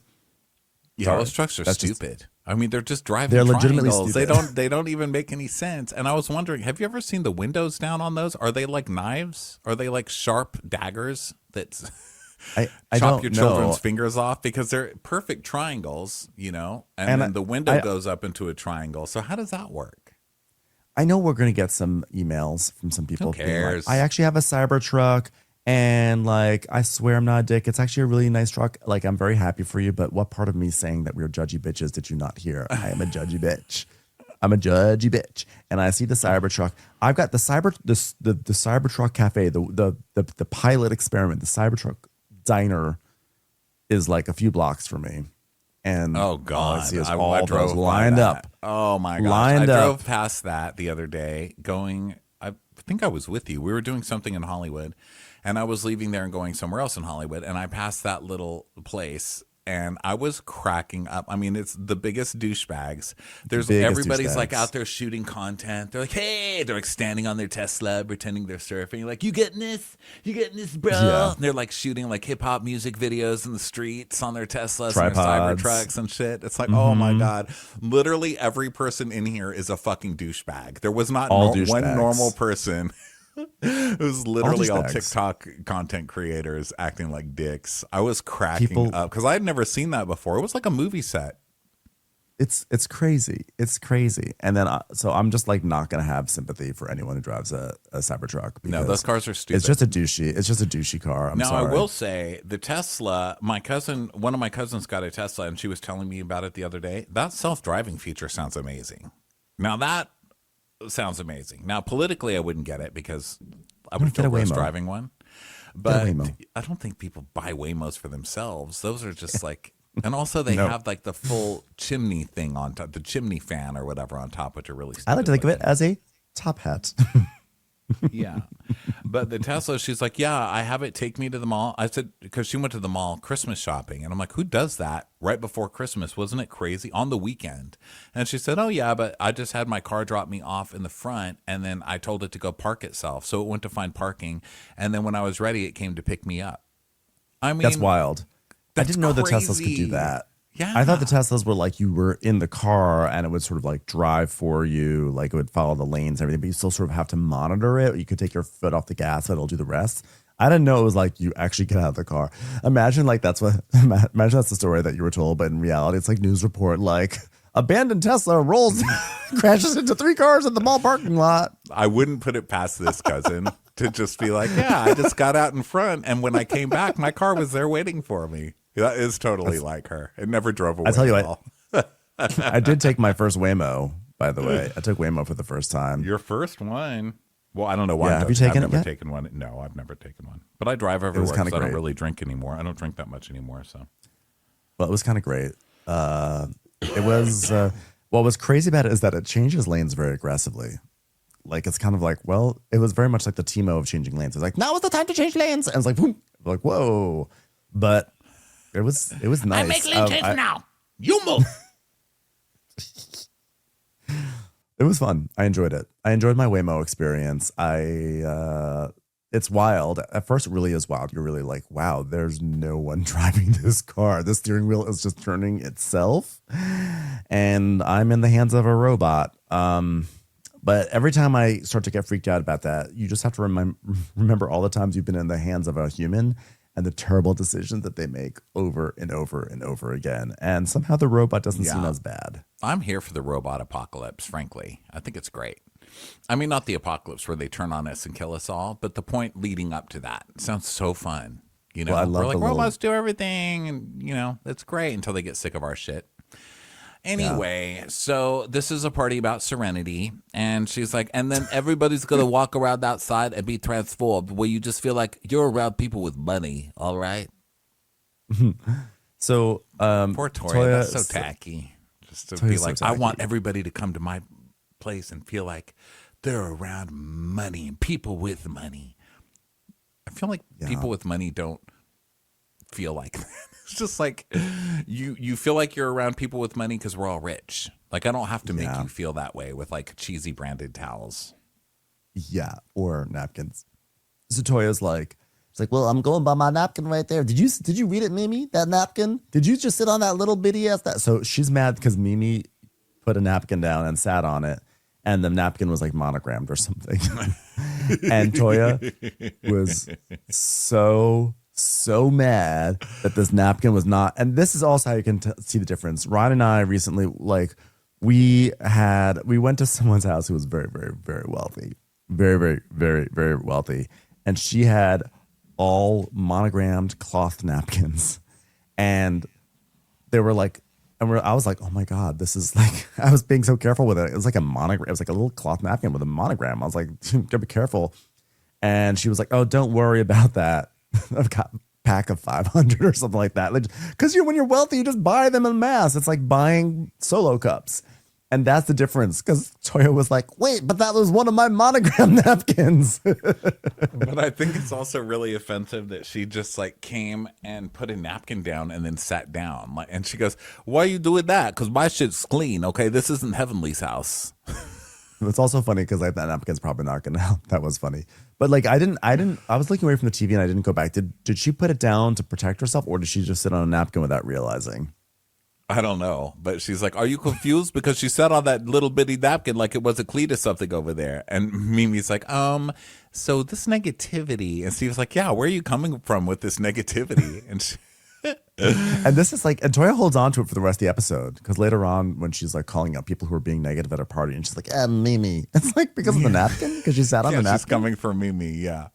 Yeah, Sorry. those trucks are That's stupid. I mean, they're just driving. They're legitimately triangles. stupid. They don't even make any sense. And I was wondering, have you ever seen the windows down on those? Are they like knives? Are they like sharp daggers that I chop don't your know. children's fingers off? Because they're perfect triangles, you know, and then the window goes up into a triangle. So how does that work? I know we're going to get some emails from some people. Who cares? Like, I actually have a Cybertruck, and like, I swear I'm not a dick. It's actually a really nice truck. Like, I'm very happy for you. But what part of me saying that we're judgy bitches did you not hear? I am a judgy bitch. I'm a judgy bitch, and I see the Cybertruck. I've got the Cybertruck Cafe, the pilot experiment. The Cybertruck Diner is like a few blocks from me. And Oh all God! I see is I all drove those by lined that. up. Oh my gosh! Lined I up. drove past that the other day, going. I think I was with you. We were doing something in Hollywood, and I was leaving there and going somewhere else in Hollywood, and I passed that little place. And I was cracking up. I mean, it's the biggest douchebags. Everybody's like out there shooting content. They're like, hey, they're like standing on their Tesla, pretending they're surfing. Like, you getting this? You getting this, bro? Yeah. And they're like shooting like hip hop music videos in the streets on their Teslas Tripods. and their Cybertrucks and shit. It's like, oh my God. Literally every person in here is a fucking douchebag. There was not one douchebags. normal person. It was literally all douchebags. TikTok content creators acting like dicks. I was cracking up because I had never seen that before. It was like a movie set. It's crazy. It's crazy. And then so I'm just like not gonna have sympathy for anyone who drives a Cybertruck. No, those cars are stupid. It's just a douchey car. I'm now, sorry. I will say the Tesla, one of my cousins got a Tesla and she was telling me about it the other day. That self-driving feature sounds amazing. Now that sounds amazing. Now, politically, I wouldn't get it because I would feel worse driving one. But I don't think people buy Waymos for themselves. Those are just like, and also they have like the full chimney thing on top, the chimney fan or whatever on top, which are really stupid. I like to think of it as a top hat. Yeah. But the Tesla, she's like, yeah, I have it take me to the mall. I said, because she went to the mall Christmas shopping. And I'm like, who does that right before Christmas? Wasn't it crazy? On the weekend. And she said, oh, yeah, but I just had my car drop me off in the front. And then I told it to go park itself. So it went to find parking. And then when I was ready, it came to pick me up. I mean, That's wild. I didn't know the Teslas could do that. Yeah. I thought the Teslas were like you were in the car and it would sort of like drive for you, like it would follow the lanes and everything, but you still sort of have to monitor it. You could take your foot off the gas, it'll do the rest. I didn't know it was like you actually get out of the car. Imagine that's the story that you were told, but in reality, it's like news report, like abandoned Tesla rolls, crashes into 3 cars in the mall parking lot. I wouldn't put it past this cousin to just be like, yeah, I just got out in front. And when I came back, my car was there waiting for me. That is totally like her. It never drove away. I tell you at all. I did take my first Waymo, by the way. I took Waymo for the first time. Your first one? Well, I don't know why. Yeah, have you taken I've it never yet? taken one. No, I've never taken one. But I drive everywhere because I don't really drink anymore. I don't drink that much anymore. So, well, it was kind of great. It was. What was crazy about it is that it changes lanes very aggressively. Like it's kind of like, well, it was very much like the Timo of changing lanes. It's like, now is the time to change lanes, and it's like, boom, like whoa. But it was nice. I make lane change now. You move. It was fun. I enjoyed it. I enjoyed my Waymo experience. It's wild. At first, it really is wild. You're really like, wow, there's no one driving this car. The steering wheel is just turning itself. And I'm in the hands of a robot. But every time I start to get freaked out about that, you just have to remember all the times you've been in the hands of a human and the terrible decisions that they make over and over and over again. And somehow the robot doesn't seem as bad. I'm here for the robot apocalypse, frankly. I think it's great. I mean, not the apocalypse where they turn on us and kill us all, but the point leading up to that. It sounds so fun. You know, well, I love we're like, robots do everything, and, you know, it's great until they get sick of our shit. Anyway, so this is a party about Serenity, and she's like, and then everybody's going to walk around outside and be transformed, where you just feel like you're around people with money, all right? So, poor Toya, that's so tacky. Just to Toya's be so like, I tacky. want everybody to come to my place and feel like they're around money and people with money. I feel like people with money don't feel like that. It's just like you feel like you're around people with money because we're all rich. Like I don't have to make you feel that way with like cheesy branded towels. Yeah, or napkins. So Toya's like, she's like, well, I'm going by my napkin right there. Did you read it, Mimi? That napkin? Did you just sit on that little bitty ass? So she's mad because Mimi put a napkin down and sat on it, and the napkin was like monogrammed or something. And Toya was so mad that this napkin was not. And this is also how you can see the difference. Ryan and I recently, like, we went to someone's house who was very, very, very wealthy, very, very, very, very wealthy, and she had all monogrammed cloth napkins, and they were like, I was like, oh my God, this is like, I was being so careful with it. It was like a monogram. It was like a little cloth napkin with a monogram. I was like, gotta be careful. And she was like, oh, don't worry about that. I've got a pack of 500 or something like that. Because when you're wealthy, you just buy them en masse. It's like buying solo cups. And that's the difference, because Toya was like, wait, but that was one of my monogram napkins. But I think it's also really offensive that she just like came and put a napkin down and then sat down. And she goes, why are you doing that? Because my shit's clean, okay? This isn't Heavenly's house. It's also funny because like that napkin's probably not going to help. That was funny. But like I was looking away from the TV and I didn't go back. Did she put it down to protect herself, or did she just sit on a napkin without realizing? I don't know, but she's like, are you confused? Because she sat on that little bitty napkin like it was a cleat or something over there. And Mimi's like, so this negativity. And Steve's like, yeah, where are you coming from with this negativity? And and this is like, and Toya holds on to it for the rest of the episode, because later on when she's like calling out people who are being negative at a party, and she's like, Mimi. It's like because of the napkin, because she sat on the napkin. She's coming for Mimi, yeah.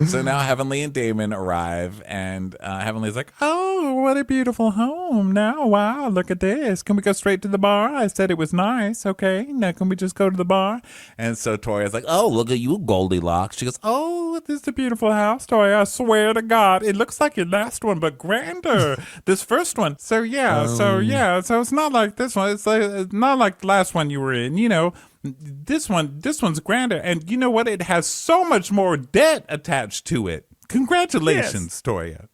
So now Heavenly and Damon arrive, and Heavenly's like, oh, what a beautiful home. Now, wow, look at this. Can we go straight to the bar? I said it was nice. Okay, now can we just go to the bar? And so Toya's like, oh, look at you, Goldilocks. She goes, oh, this is a beautiful house, Toya. I swear to God, it looks like your last one, but grander. This first one. So it's not like this one. It's not like the last one you were in, you know. This one's grander, and you know what? It has so much more debt attached to it. Congratulations, Toya.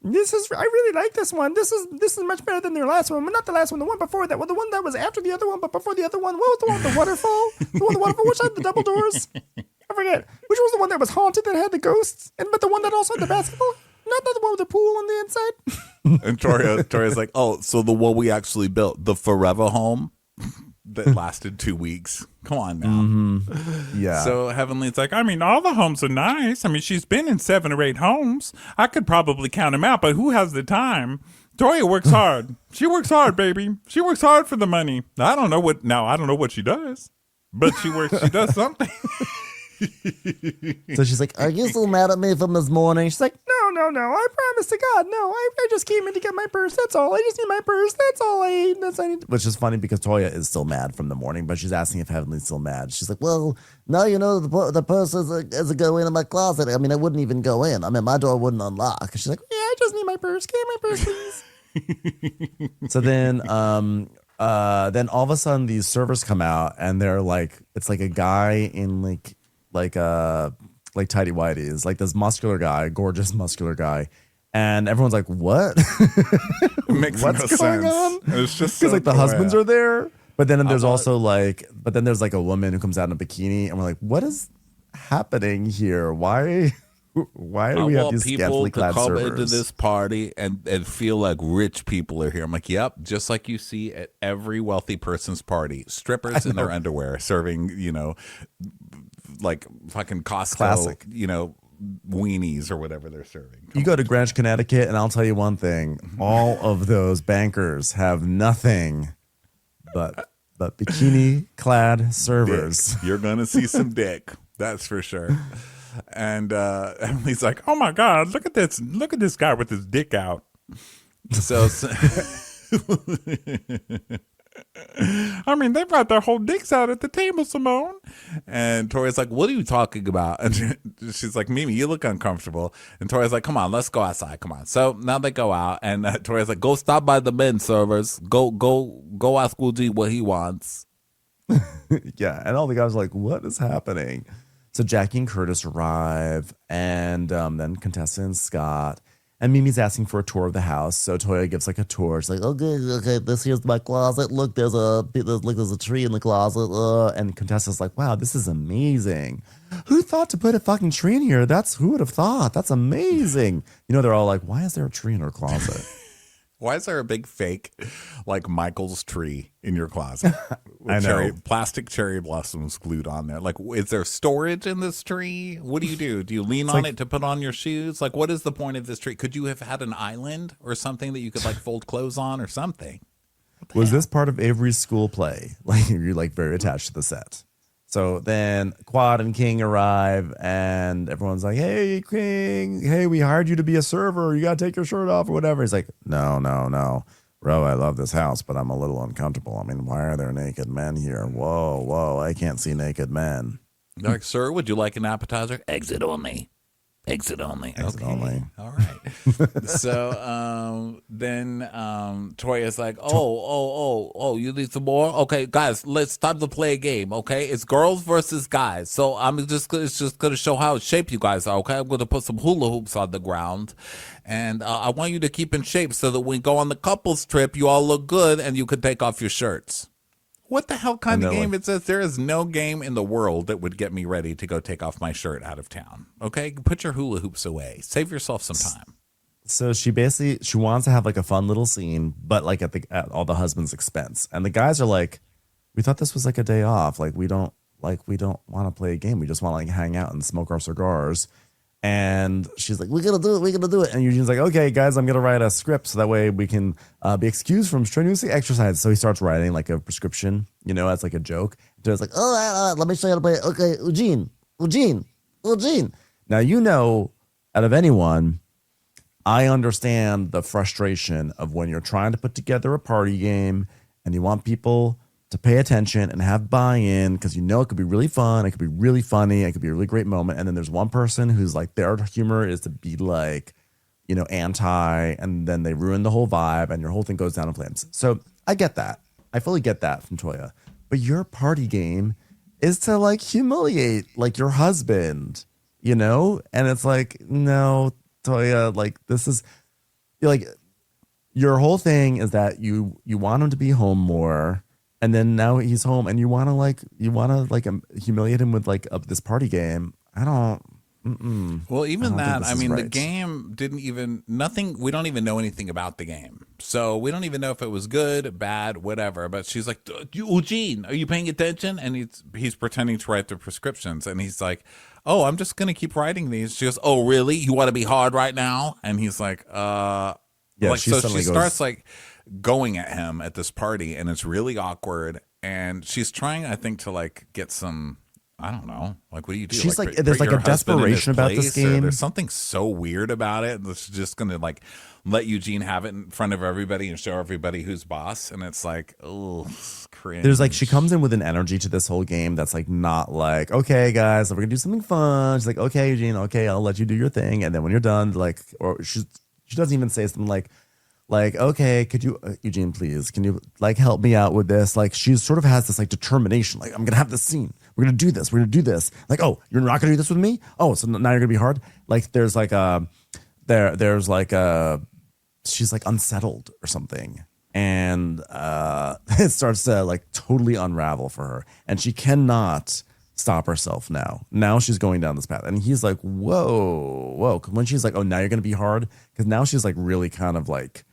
I really like this one. This is much better than their last one. But not the last one, the one before that. Well, the one that was after the other one, but before the other one. What was the one with the waterfall? The waterfall, which had the double doors? I forget. Which was the one that was haunted that had the ghosts? But the one that also had the basketball? Not the one with the pool on the inside? And Toria's like, oh, so the one we actually built, the forever home? That lasted 2 weeks. Come on now. Mm-hmm. Yeah. So Heavenly's like, I mean, all the homes are nice. I mean, she's been in 7 or 8 homes. I could probably count them out, but who has the time? Toya works hard. She works hard, baby. She works hard for the money. I don't know what she does, but she does something. So she's like, are you still mad at me from this morning? She's like, No. I promise to God, no. I just came in to get my purse. That's all. I just need my purse. That's all I need. Which is funny because Toya is still mad from the morning, but she's asking if Heavenly's still mad. She's like, well, now you know the purse doesn't go in my closet. I mean, I wouldn't even go in. I mean, my door wouldn't unlock. She's like, Yeah, I just need my purse. Give me my purse, please. So then all of a sudden these servers come out and they're like, it's like a guy in like tidy whities, like this muscular guy, gorgeous muscular guy, and everyone's like, what? It makes What's no going sense. on? It's just because like the husbands are there, but then there's there's like a woman who comes out in a bikini, and we're like, what is happening here? Why do we have these scantily clad come servers? into this party and feel like rich people are here? I'm like, yep, just like you see at every wealthy person's party, strippers in their underwear serving, like fucking Costco, Classic. weenies or whatever they're serving. You go to Greenwich, Connecticut, and I'll tell you one thing: all of those bankers have nothing but bikini-clad servers. Dick. You're gonna see some dick, that's for sure. And Emily's like, "Oh my God, look at this! Look at this guy with his dick out." So I mean, they've got their whole dicks out at the table, Simone. And Tori's like, what are you talking about? And she's like, Mimi, you look uncomfortable. And Tori's like, come on, let's go outside. Come on. So now they go out, and Tori's like, go stop by the men servers. Go ask Woody what he wants. Yeah. And all the guys are like, what is happening? So Jackie and Curtis arrive, and then contestant Scott. And Mimi's asking for a tour of the house. So Toya gives like a tour. She's like, okay, this here's my closet. Look, there's a tree in the closet. And Contessa's like, wow, this is amazing. Who thought to put a fucking tree in here? Who would have thought? That's amazing. You know, they're all like, why is there a tree in her closet? Why is there a big fake, like Michael's tree in your closet? I know. Plastic cherry blossoms glued on there. Like, is there storage in this tree? What do? Do you lean on it to put on your shoes? Like, what is the point of this tree? Could you have had an island or something that you could like fold clothes on or something? Was this part of Avery's school play? Like, you're like very attached to the set. So then Quad and King arrive, and everyone's like, hey, King, hey, we hired you to be a server. You got to take your shirt off or whatever. He's like, no. Bro, I love this house, but I'm a little uncomfortable. I mean, why are there naked men here? Whoa, I can't see naked men. They're like, sir, would you like an appetizer? Exit only. Exit only. Exit okay. only. All right. So then Toya's like, oh, you need some more? Okay, guys, let's time to play a game, okay? It's girls versus guys. So it's just gonna show how shape you guys are, okay? I'm gonna put some hula hoops on the ground. And I want you to keep in shape so that when we go on the couples trip, you all look good and you can take off your shirts. What the hell kind of game? It says there is no game in the world that would get me ready to go take off my shirt out of town. Okay, put your hula hoops away. Save yourself some time. So she wants to have like a fun little scene, but like at all the husband's expense. And the guys are like, we thought this was like a day off. Like we don't want to play a game. We just want to like hang out and smoke our cigars. And she's like, we're going to do it. And Eugene's like, okay, guys, I'm going to write a script so that way we can be excused from strenuous exercise. So he starts writing like a prescription, you know, as like a joke. So it's like, let me show you how to play. Okay, Eugene. Now, you know, out of anyone, I understand the frustration of when you're trying to put together a party game and you want people to pay attention and have buy-in because you know it could be really fun, it could be really funny, it could be a really great moment. And then there's one person who's like, their humor is to be like, you know, anti, and then they ruin the whole vibe and your whole thing goes down in flames. So I get that. I fully get that from Toya. But your party game is to like humiliate like your husband, you know? And it's like, no, Toya, like this is like your whole thing is that you want him to be home more. And then now he's home, and you want to humiliate him with like this party game. I don't. Well, even that, I mean, right. The game didn't even nothing. We don't even know anything about the game, so we don't even know if it was good, bad, whatever. But she's like, Eugene, are you paying attention? And he's pretending to write the prescriptions, and he's like, oh, I'm just gonna keep writing these. She goes, oh, really? You want to be hard right now? And he's like, yeah. Like, so she starts like going at him at this party, and it's really awkward, and she's trying, I think, to like get some, I don't know, like what do you do? She's like there's like a desperation about this game. There's something so weird about it that's just gonna like let Eugene have it in front of everybody and show everybody who's boss, and it's like, oh, cringe. There's like, she comes in with an energy to this whole game that's like not like, okay guys, we're gonna do something fun. She's like, okay Eugene, okay, I'll let you do your thing, and then when you're done, like, or she doesn't even say something like, okay, could you, Eugene, please, can you like help me out with this? Like, she sort of has this like determination, like, I'm going to have this scene. We're going to do this. We're going to do this. Like, oh, you're not going to do this with me? Oh, so now you're going to be hard? Like, there's like she's like unsettled or something. And it starts to like totally unravel for her. And she cannot stop herself now. Now she's going down this path. And he's like, whoa. When she's like, oh, now you're going to be hard. Because now she's like really kind of like,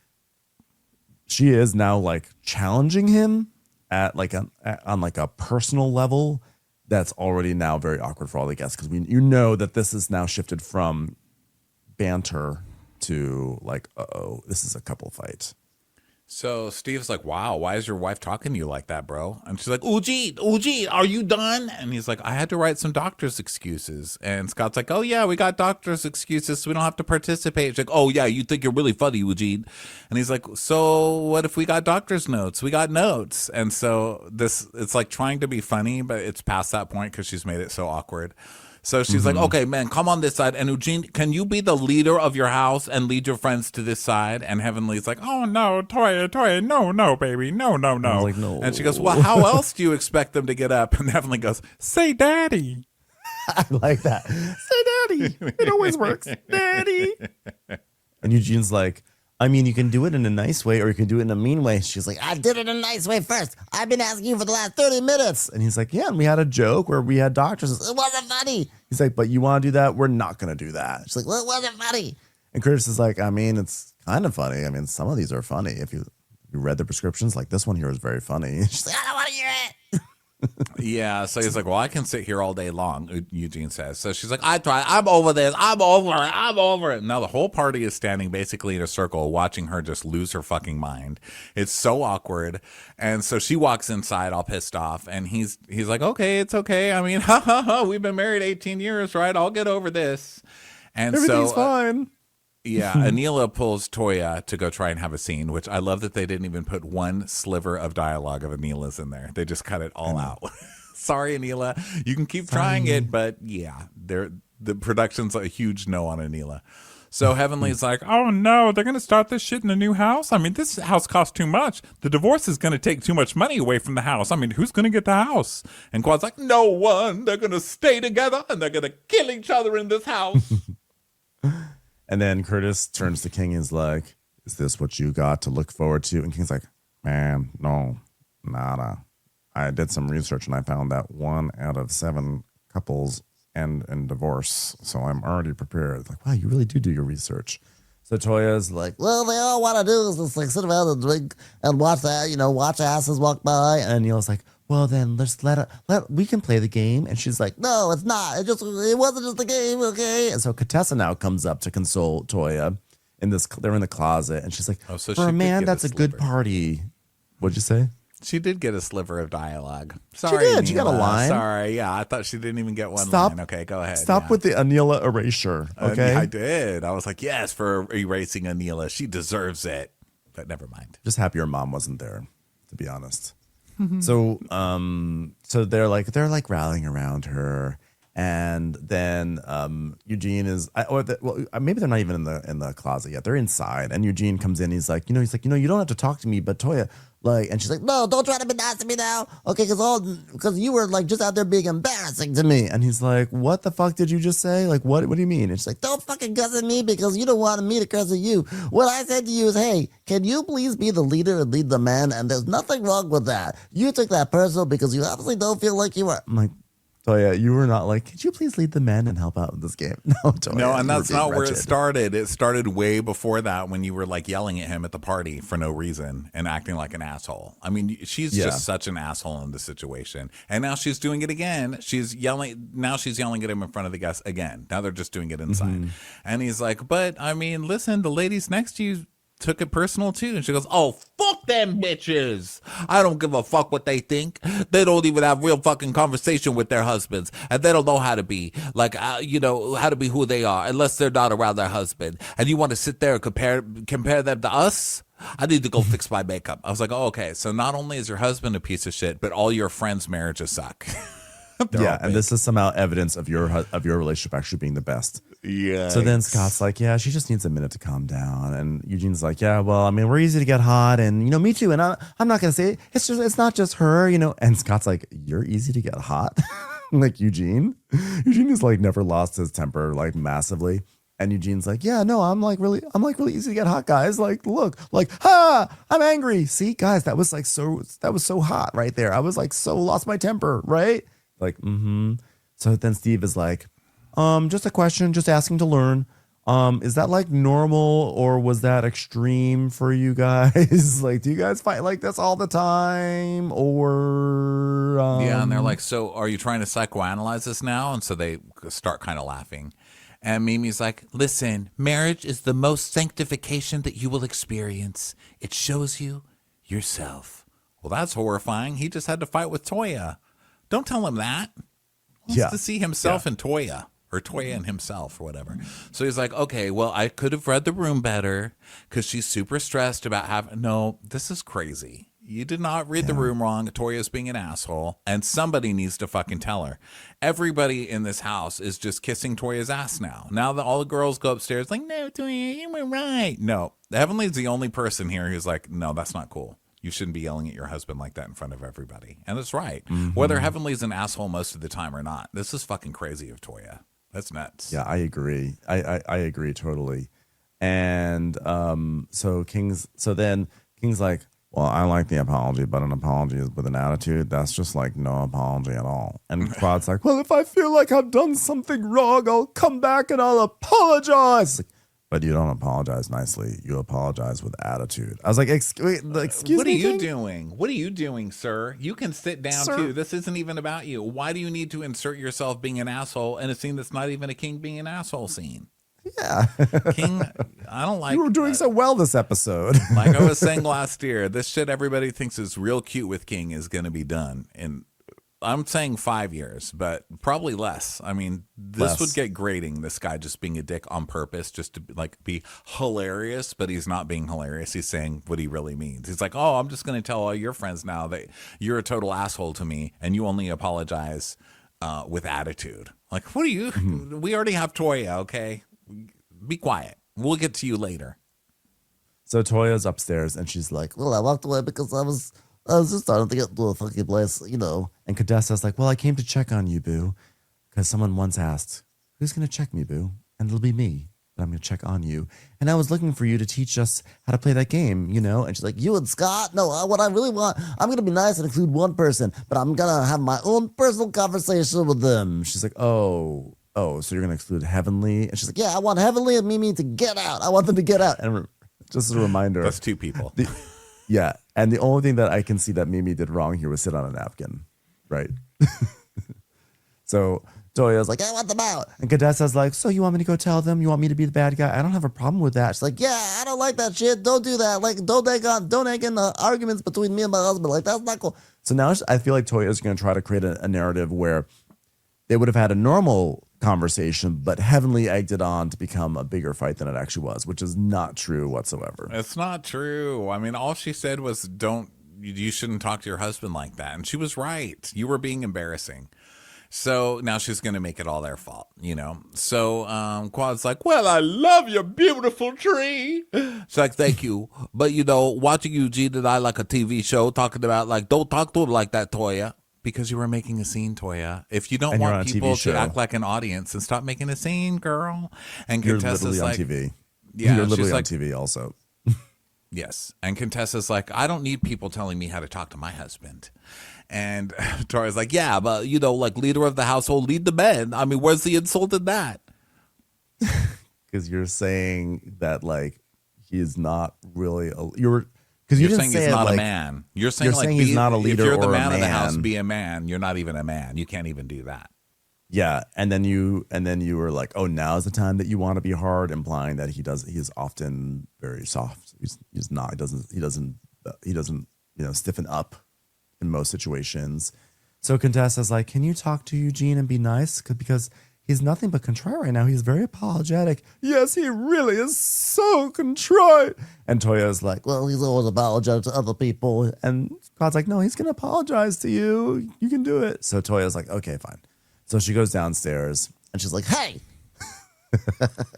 she is now like challenging him at like on like a personal level that's already now very awkward for all the guests, because you know that this is now shifted from banter to like, this is a couple fight. So Steve's like, wow, why is your wife talking to you like that, bro? And she's like, Eugene, are you done? And he's like, I had to write some doctor's excuses. And Scott's like, oh, yeah, we got doctor's excuses, so we don't have to participate. She's like, oh, yeah, you think you're really funny, Eugene. And he's like, so what if we got doctor's notes? We got notes. And so it's like trying to be funny, but it's past that point because she's made it so awkward. So she's like, okay, man, come on this side. And Eugene, can you be the leader of your house and lead your friends to this side? And Heavenly's like, oh, no, Toya, no, baby, no. Like, no. And she goes, well, how else do you expect them to get up? And Heavenly goes, say daddy. I like that. Say daddy. It always works. Daddy. And Eugene's like, I mean, you can do it in a nice way or you can do it in a mean way. She's like, I did it in a nice way first. I've been asking you for the last 30 minutes. And he's like, yeah, and we had a joke where we had doctors. It wasn't funny. He's like, but you want to do that? We're not going to do that. She's like, well, it wasn't funny. And Curtis is like, I mean, it's kind of funny. I mean, some of these are funny. If you read the prescriptions, like this one here is very funny. She's like, I don't want to hear it. Yeah, so he's like, well, I can sit here all day long, Eugene says. So she's like, I try. I'm over this. I'm over it. Now the whole party is standing basically in a circle watching her just lose her fucking mind. It's so awkward. And so she walks inside all pissed off. And he's like, okay, it's okay. I mean, ha, ha, ha, we've been married 18 years, right? I'll get over this. And everything's so, fine. Yeah, Anila pulls Toya to go try and have a scene, which I love that they didn't even put one sliver of dialogue of Anila's in there. They just cut it all out. Sorry, Anila. You can keep trying it, but yeah, the production's a huge no on Anila. So Heavenly's like, oh no, they're going to start this shit in a new house? I mean, this house costs too much. The divorce is going to take too much money away from the house. I mean, who's going to get the house? And Quad's like, no one. They're going to stay together and they're going to kill each other in this house. And then Curtis turns to King and is like, is this what you got to look forward to? And King's like, man, no, nada. I did some research and I found that 1 out of 7 couples end in divorce. So I'm already prepared. Like, wow, you really do your research. So Toya's like, well, they all want to do is just like sit around and drink and watch that, watch asses walk by. And Neil's like, well, then let's we can play the game. And she's like, no, it's not. It wasn't just a game, okay? And so Contessa now comes up to console Toya. They're in the closet, and she's like, so for a man, that's a good party. What'd you say? She did get a sliver of dialogue. Sorry, she did. Anila. She got a line. Sorry, yeah, I thought she didn't even get one line. Okay, go ahead. Stop with the Anila erasure, okay? I did. I was like, yes, for erasing Anila. She deserves it. But never mind. Just happy her mom wasn't there, to be honest. So they're like rallying around her, and then Eugene is, maybe they're not even in the closet yet. They're inside, and Eugene comes in. He's like, you don't have to talk to me, but Toya, and she's like, no, don't try to be nice to me now, okay? Because you were like just out there being embarrassing to me. And he's like, what the fuck did you just say? Like, what do you mean? And she's like, don't fucking cuss at me because you don't want me to cuss at you. What I said to you is, hey, can you please be the leader and lead the men? And there's nothing wrong with that. You took that personal because you obviously don't feel like you are. I'm like, Toya, you were not like, could you please lead the men and help out in this game? No, Toya. No, and that's not where it started. It started way before that when you were like yelling at him at the party for no reason and acting like an asshole. I mean, she's just such an asshole in this situation. And now she's doing it again. She's yelling at him in front of the guests again. Now they're just doing it inside. And he's like, but I mean, listen, the ladies next to you took it personal too. And she goes, oh, fuck them bitches. I don't give a fuck what they think. They don't even have real fucking conversation with their husbands. And they don't know how to be like, how to be who they are unless they're not around their husband. And you want to sit there and compare them to us? I need to go fix my makeup. I was like, oh, okay. So not only is your husband a piece of shit, but all your friends' marriages suck. Yeah, and this is somehow evidence of your relationship actually being the best. Yeah. So then Scott's like, yeah, she just needs a minute to calm down. And Eugene's like, yeah, well, I mean, we're easy to get hot, and me too. And I'm not gonna say it. It's not just her, And Scott's like, you're easy to get hot, like Eugene. Eugene has like never lost his temper like massively. And Eugene's like, yeah, no, I'm like really easy to get hot, guys. Like, look, like, I'm angry. See, guys, that was so hot right there. I was like so lost my temper, right? Like, So then Steve is like, just a question, just asking to learn. Is that like normal or was that extreme for you guys? Like, do you guys fight like this all the time? Or yeah, and they're like, so are you trying to psychoanalyze this now? And so they start kind of laughing. And Mimi's like, listen, marriage is the most sanctification that you will experience. It shows you yourself. Well, that's horrifying. He just had to fight with Toya. Don't tell him that. He wants to see himself in Toya, or Toya and himself, or whatever. So he's like, okay, well, I could have read the room better because she's super stressed about having. No, this is crazy. You did not read the room wrong. Toya's being an asshole, and somebody needs to fucking tell her. Everybody in this house is just kissing Toya's ass now. Now that all the girls go upstairs, like, no, Toya, you were right. No, Heavenly's the only person here who's like, no, that's not cool. You shouldn't be yelling at your husband like that in front of everybody. And that's right. Whether Heavenly's an asshole most of the time or not, this is fucking crazy of Toya. That's nuts. Yeah, I agree. I agree totally. And so then King's like, well, I like the apology, but an apology is with an attitude. That's just like no apology at all. And Quad's like, well, if I feel like I've done something wrong, I'll come back and I'll apologize. Like, but you don't apologize nicely. You apologize with attitude. I was like, excuse me, what are you King? doing? What are you doing, sir? You can sit down too. This isn't even about you. Why do you need to insert yourself being an asshole in a scene that's not even a King being an asshole scene? Yeah. King, I don't like. You were doing so well this episode. Like I was saying last year, this shit everybody thinks is real cute with King is going to be done. And I'm saying 5 years, but probably less. I mean, this would get grating, this guy just being a dick on purpose, just to like be hilarious, but he's not being hilarious. He's saying what he really means. He's like, oh, I'm just going to tell all your friends now that you're a total asshole to me and you only apologize with attitude. Like, what are you? We already have Toya, okay? Be quiet. We'll get to you later. So Toya's upstairs and she's like, well, I walked away because I was just starting to get to a funky place, you know. and Cadessa's like, well, I came to check on you, boo. Because someone once asked, who's going to check me, boo? And it'll be me. But I'm going to check on you. And I was looking for you to teach us how to play that game, you know? And she's like, You and Scott? No, what I really want, I'm going to be nice and include one person, but I'm going to have my own personal conversation with them. she's like, oh, so you're going to exclude Heavenly? And she's like, Yeah, I want Heavenly and Mimi to get out. I want them to get out. and just a reminder. That's two people. Yeah. And the only thing that I can see that Mimi did wrong here was sit on a napkin. Right. So Toya's like, I want them out. and Cadessa's like, so you want me to go tell them? You want me to be the bad guy? I don't have a problem with that. She's like, Yeah, I don't like that shit. Don't do that. Like, don't egg in the arguments between me and my husband. Like, that's not cool. so now I feel like Toya's going to try to create a narrative where they would have had a normal conversation, but Heavenly egged it on to become a bigger fight than it actually was, which is not true whatsoever. It's not true. I mean, all she said was, you shouldn't talk to your husband like that. And she was right. You were being embarrassing. So now she's going to make it all their fault, you know? So Quad's like, well, I love your beautiful tree. She's like, thank you. But, you know, watching Eugene and I like a TV show talking about, like, don't talk to him like that, Toya. Because you were making a scene, Toya. If you don't And you're want on a people TV show. to act like an audience, then stop making a scene, girl. And You're Contessa's literally on like, TV. yeah, You're literally she's on like, TV also. yes. And Contessa's like, I don't need people telling me how to talk to my husband. And Tori's like, yeah, but, you know, like leader of the household, lead the men. I mean, where's the insult in that? Because you're saying that, like, he's not really because you You're didn't saying say he's it, not like, a man. You're saying, like, he's not a leader if you're the or a man of the house, man. be a man. You're not even a man. You can't even do that. Yeah, and then you were like, oh, now's the time that you want to be hard, implying that he is often very soft. He's not. He doesn't stiffen up in most situations. So Contessa's like, can you talk to Eugene and be nice? Because he's nothing but contrite right now. He's very apologetic. Yes, he really is so contrite. And Toya's like, Well, he's always apologizing to other people. and God's like, no, he's going to apologize to you. You can do it. So Toya's like, okay, fine. So she goes downstairs and she's like, Hey,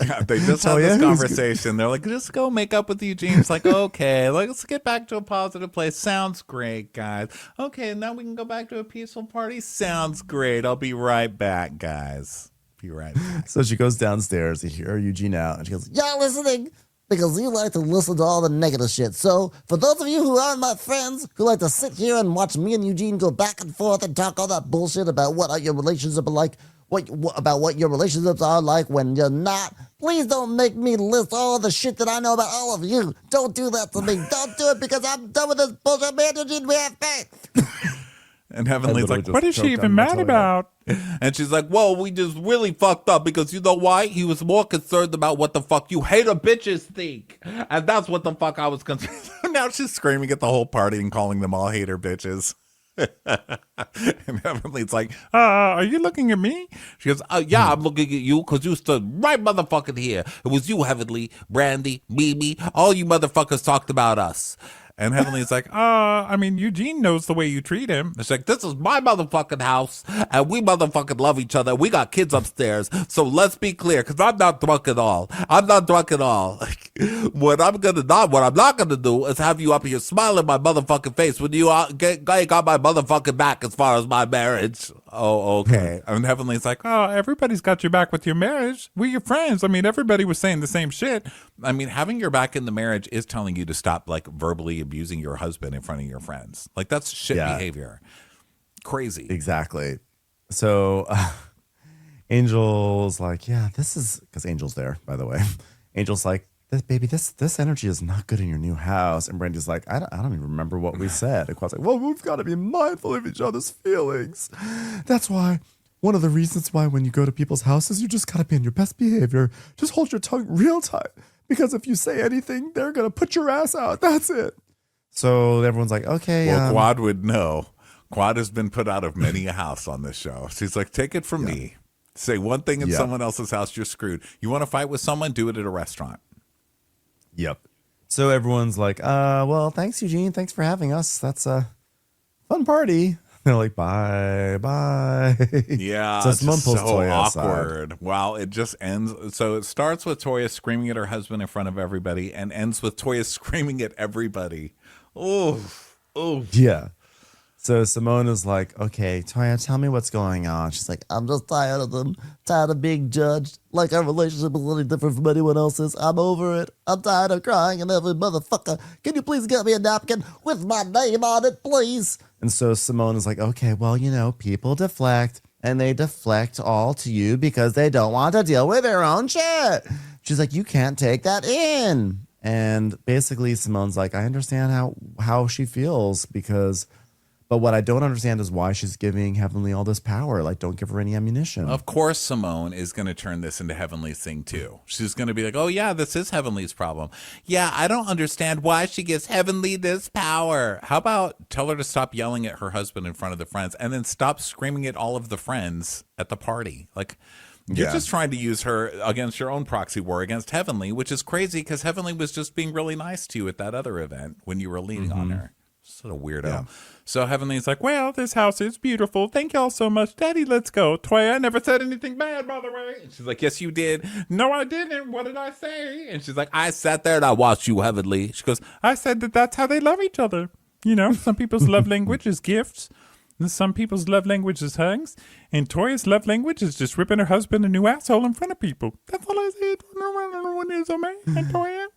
Yeah, they just had Toya, this who's conversation. They're like, just go make up with Eugene. It's like, okay, let's get back to a positive place. Sounds great, guys. Okay, now we can go back to a peaceful party. Sounds great. I'll be right back, guys. Be right back. so she goes downstairs to hear Eugene out and she goes, y'all listening? Because you like to listen to all the negative shit. So, for those of you who aren't my friends, who like to sit here and watch me and Eugene go back and forth and talk all that bullshit about what your relationships are like, about what your relationships are like when you're not, please don't make me list all the shit that I know about all of you. Don't do that to me. Don't do it because I'm done with this bullshit. Man, Eugene, we have faith. And Heavenly's literally like, just what is she choked even on my mad Toya. about? And she's like, well, we just really fucked up because you know why? He was more concerned about what the fuck you hater bitches think. And that's what the fuck I was concerned. Now she's screaming at the whole party and calling them all hater bitches. And Heavenly's like, are you looking at me? She goes, yeah, I'm looking at you because you stood right motherfucking here. It was you, Heavenly, Brandy, Mimi, all you motherfuckers talked about us. And Heavenly's like, I mean, Eugene knows the way you treat him. It's like, this is my motherfucking house, and we motherfucking love each other. We got kids upstairs, so let's be clear, because I'm not drunk at all. I'm not drunk at all. what I'm not gonna do is have you up here smiling my motherfucking face when you got my motherfucking back as far as my marriage. Oh, okay. And Heavenly's like, oh, everybody's got your back with your marriage. We're your friends. I mean, everybody was saying the same shit. I mean, having your back in the marriage is telling you to stop like verbally abusing your husband in front of your friends. Like that's shit behavior. Crazy. Exactly. So Angel's like, yeah, this is because Angel's there, by the way. Angel's like, this energy is not good in your new house. And Brandy's like, I don't even remember what we said. And Quad's like, well, we've got to be mindful of each other's feelings. That's why one of the reasons why when you go to people's houses, you just got to be in your best behavior. Just hold your tongue real tight. Because if you say anything, they're going to put your ass out. That's it. So everyone's like, okay. Well, Quad would know. Quad has been put out of many a house on this show. She's like, take it from me. Say one thing in someone else's house, you're screwed. You want to fight with someone, do it at a restaurant. Yep. So everyone's like, well, thanks, Eugene. Thanks for having us. That's a fun party. They're like, bye. Yeah. So Simone pulls Toya awkward. aside. Wow. It just ends. So it starts with Toya screaming at her husband in front of everybody and ends with Toya screaming at everybody. Oh. Yeah. So Simone is like, okay, Toya, tell me what's going on. She's like, I'm just tired of them. Tired of being judged. Like our relationship is any different from anyone else's. I'm over it. I'm tired of crying and every motherfucker. Can you please get me a napkin with my name on it, please? And so Simone is like, okay, well, people deflect. And they deflect all to you because they don't want to deal with their own shit. She's like, you can't take that in. And basically Simone's like, I understand how she feels but what I don't understand is why she's giving Heavenly all this power. Like, don't give her any ammunition. Of course, Simone is going to turn this into Heavenly's thing, too. She's going to be like, oh, yeah, this is Heavenly's problem. Yeah, I don't understand why she gives Heavenly this power. How about tell her to stop yelling at her husband in front of the friends and then stop screaming at all of the friends at the party? Like, you're just trying to use her against your own proxy war against Heavenly, which is crazy because Heavenly was just being really nice to you at that other event when you were leaning on her. Sort of weirdo. Yeah. So Heavenly's like, well, this house is beautiful. Thank y'all so much. Daddy, let's go. Toya, I never said anything bad, by the way. And she's like, yes, you did. No, I didn't. What did I say? And she's like, I sat there and I watched you, Heavenly. She goes, I said that's how they love each other. Some people's love language is gifts. And some people's love language is hugs. And Toya's love language is just ripping her husband a new asshole in front of people. That's all I said. No one is on me. And Toya.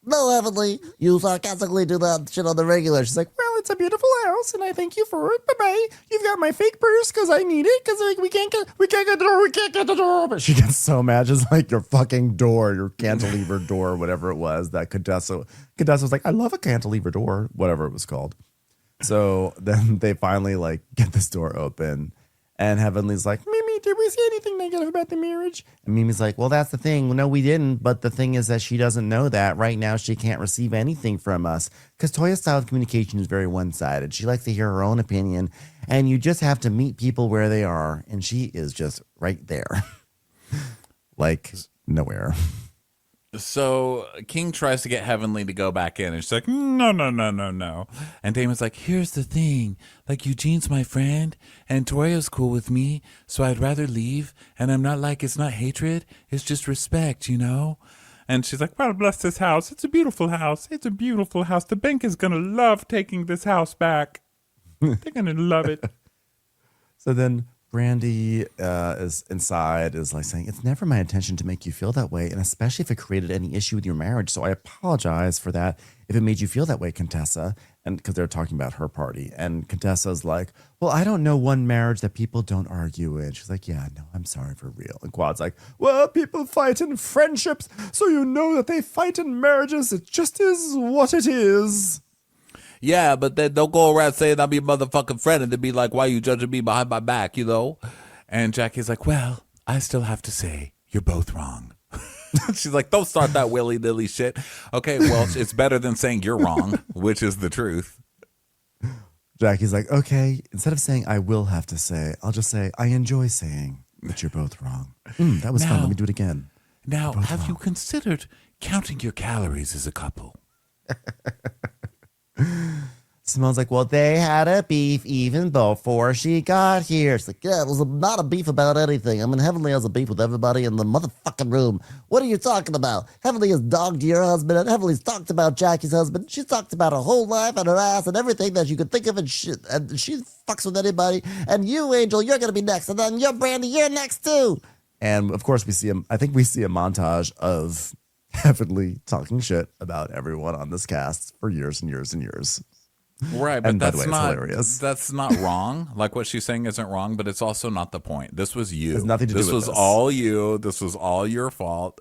No, Heavenly. You sarcastically do that shit on the regular. She's like, well, it's a beautiful house, and I thank you for it. Bye-bye. You've got my fake purse because I need it because we can't get the door. But she gets so mad. She's like, your fucking door, your cantilever door, whatever it was. That Contessa was like, I love a cantilever door, whatever it was called. So then they finally get this door open. And Heavenly's like, Mimi, did we say anything negative about the marriage? And Mimi's like, well, that's the thing. No, we didn't. But the thing is that she doesn't know that. Right now, she can't receive anything from us. Because Toya's style of communication is very one-sided. She likes to hear her own opinion. And you just have to meet people where they are. And she is just right there. Nowhere. So King tries to get Heavenly to go back in, and she's like, no. And Damon's like, here's the thing. Eugene's my friend, and Toya's cool with me, so I'd rather leave. And I'm not it's not hatred. It's just respect, And she's like, well, bless this house. It's a beautiful house. The bank is going to love taking this house back. They're going to love it. So then Brandy is inside, is saying, it's never my intention to make you feel that way, and especially if it created any issue with your marriage. So I apologize for that if it made you feel that way, Contessa. And because they're talking about her party. And Contessa's like, well, I don't know one marriage that people don't argue in. She's like, yeah, no, I'm sorry, for real. And Quad's like, well, people fight in friendships, so you know that they fight in marriages. It just is what it is. Yeah, but then don't go around saying I'm your motherfucking friend and then be like, why are you judging me behind my back, And Jackie's like, well, I still have to say, you're both wrong. She's like, don't start that willy-nilly shit. Okay, well, it's better than saying you're wrong, which is the truth. Jackie's like, okay, instead of saying I will have to say, I'll just say I enjoy saying that you're both wrong. That was fun. Let me do it again. Now, have you considered counting your calories as a couple? Simone's like, well, they had a beef even before she got here. It's like, yeah, it was not a beef about anything. I mean, Heavenly has a beef with everybody in the motherfucking room. What are you talking about? Heavenly has dogged your husband, and Heavenly's talked about Jackie's husband. She's talked about her whole life and her ass and everything that you could think of, and she fucks with anybody. And you, Angel, you're going to be next. And then you're Brandy, you're next too. And of course, we see I think we see a montage of Heavenly talking shit about everyone on this cast for years and years and years. Right, but And by the that's way, it's not hilarious. that's not wrong. Like what she's saying isn't wrong, but it's also not the point. This was you. Has nothing to do this with was this. all you. This was all your fault.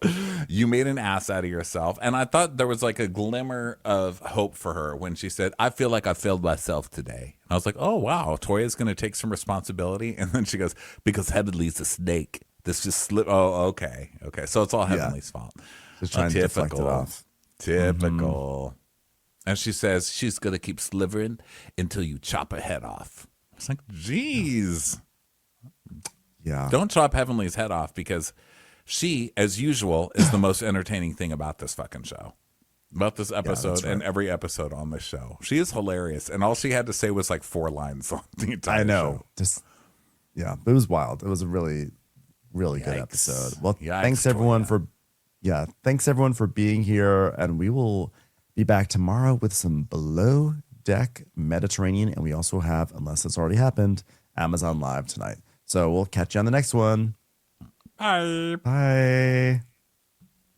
You made an ass out of yourself. And I thought there was like a glimmer of hope for her when she said, I feel like I failed myself today. And I was like, oh wow, Toya's gonna take some responsibility. And then she goes, because Heavenly's a snake. This just slipped. Oh, okay. Okay. So it's all Heavenly's fault. Just trying to deflect it off. Typical. And she says she's going to keep slivering until you chop her head off. It's like, geez. Yeah. Don't chop Heavenly's head off, because she, as usual, is the most entertaining thing about this fucking show. About this episode and every episode on this show. She is hilarious. And all she had to say was like 4 lines on the entire I know. show. Just but it was wild. It was a really, really good Yikes. episode. Well, Yikes, thanks everyone Toya. thanks everyone for being here, and we will be back tomorrow with some Below Deck Mediterranean, and we also have, unless it's already happened, Amazon Live tonight. So we'll catch you on the next one. Bye. Bye.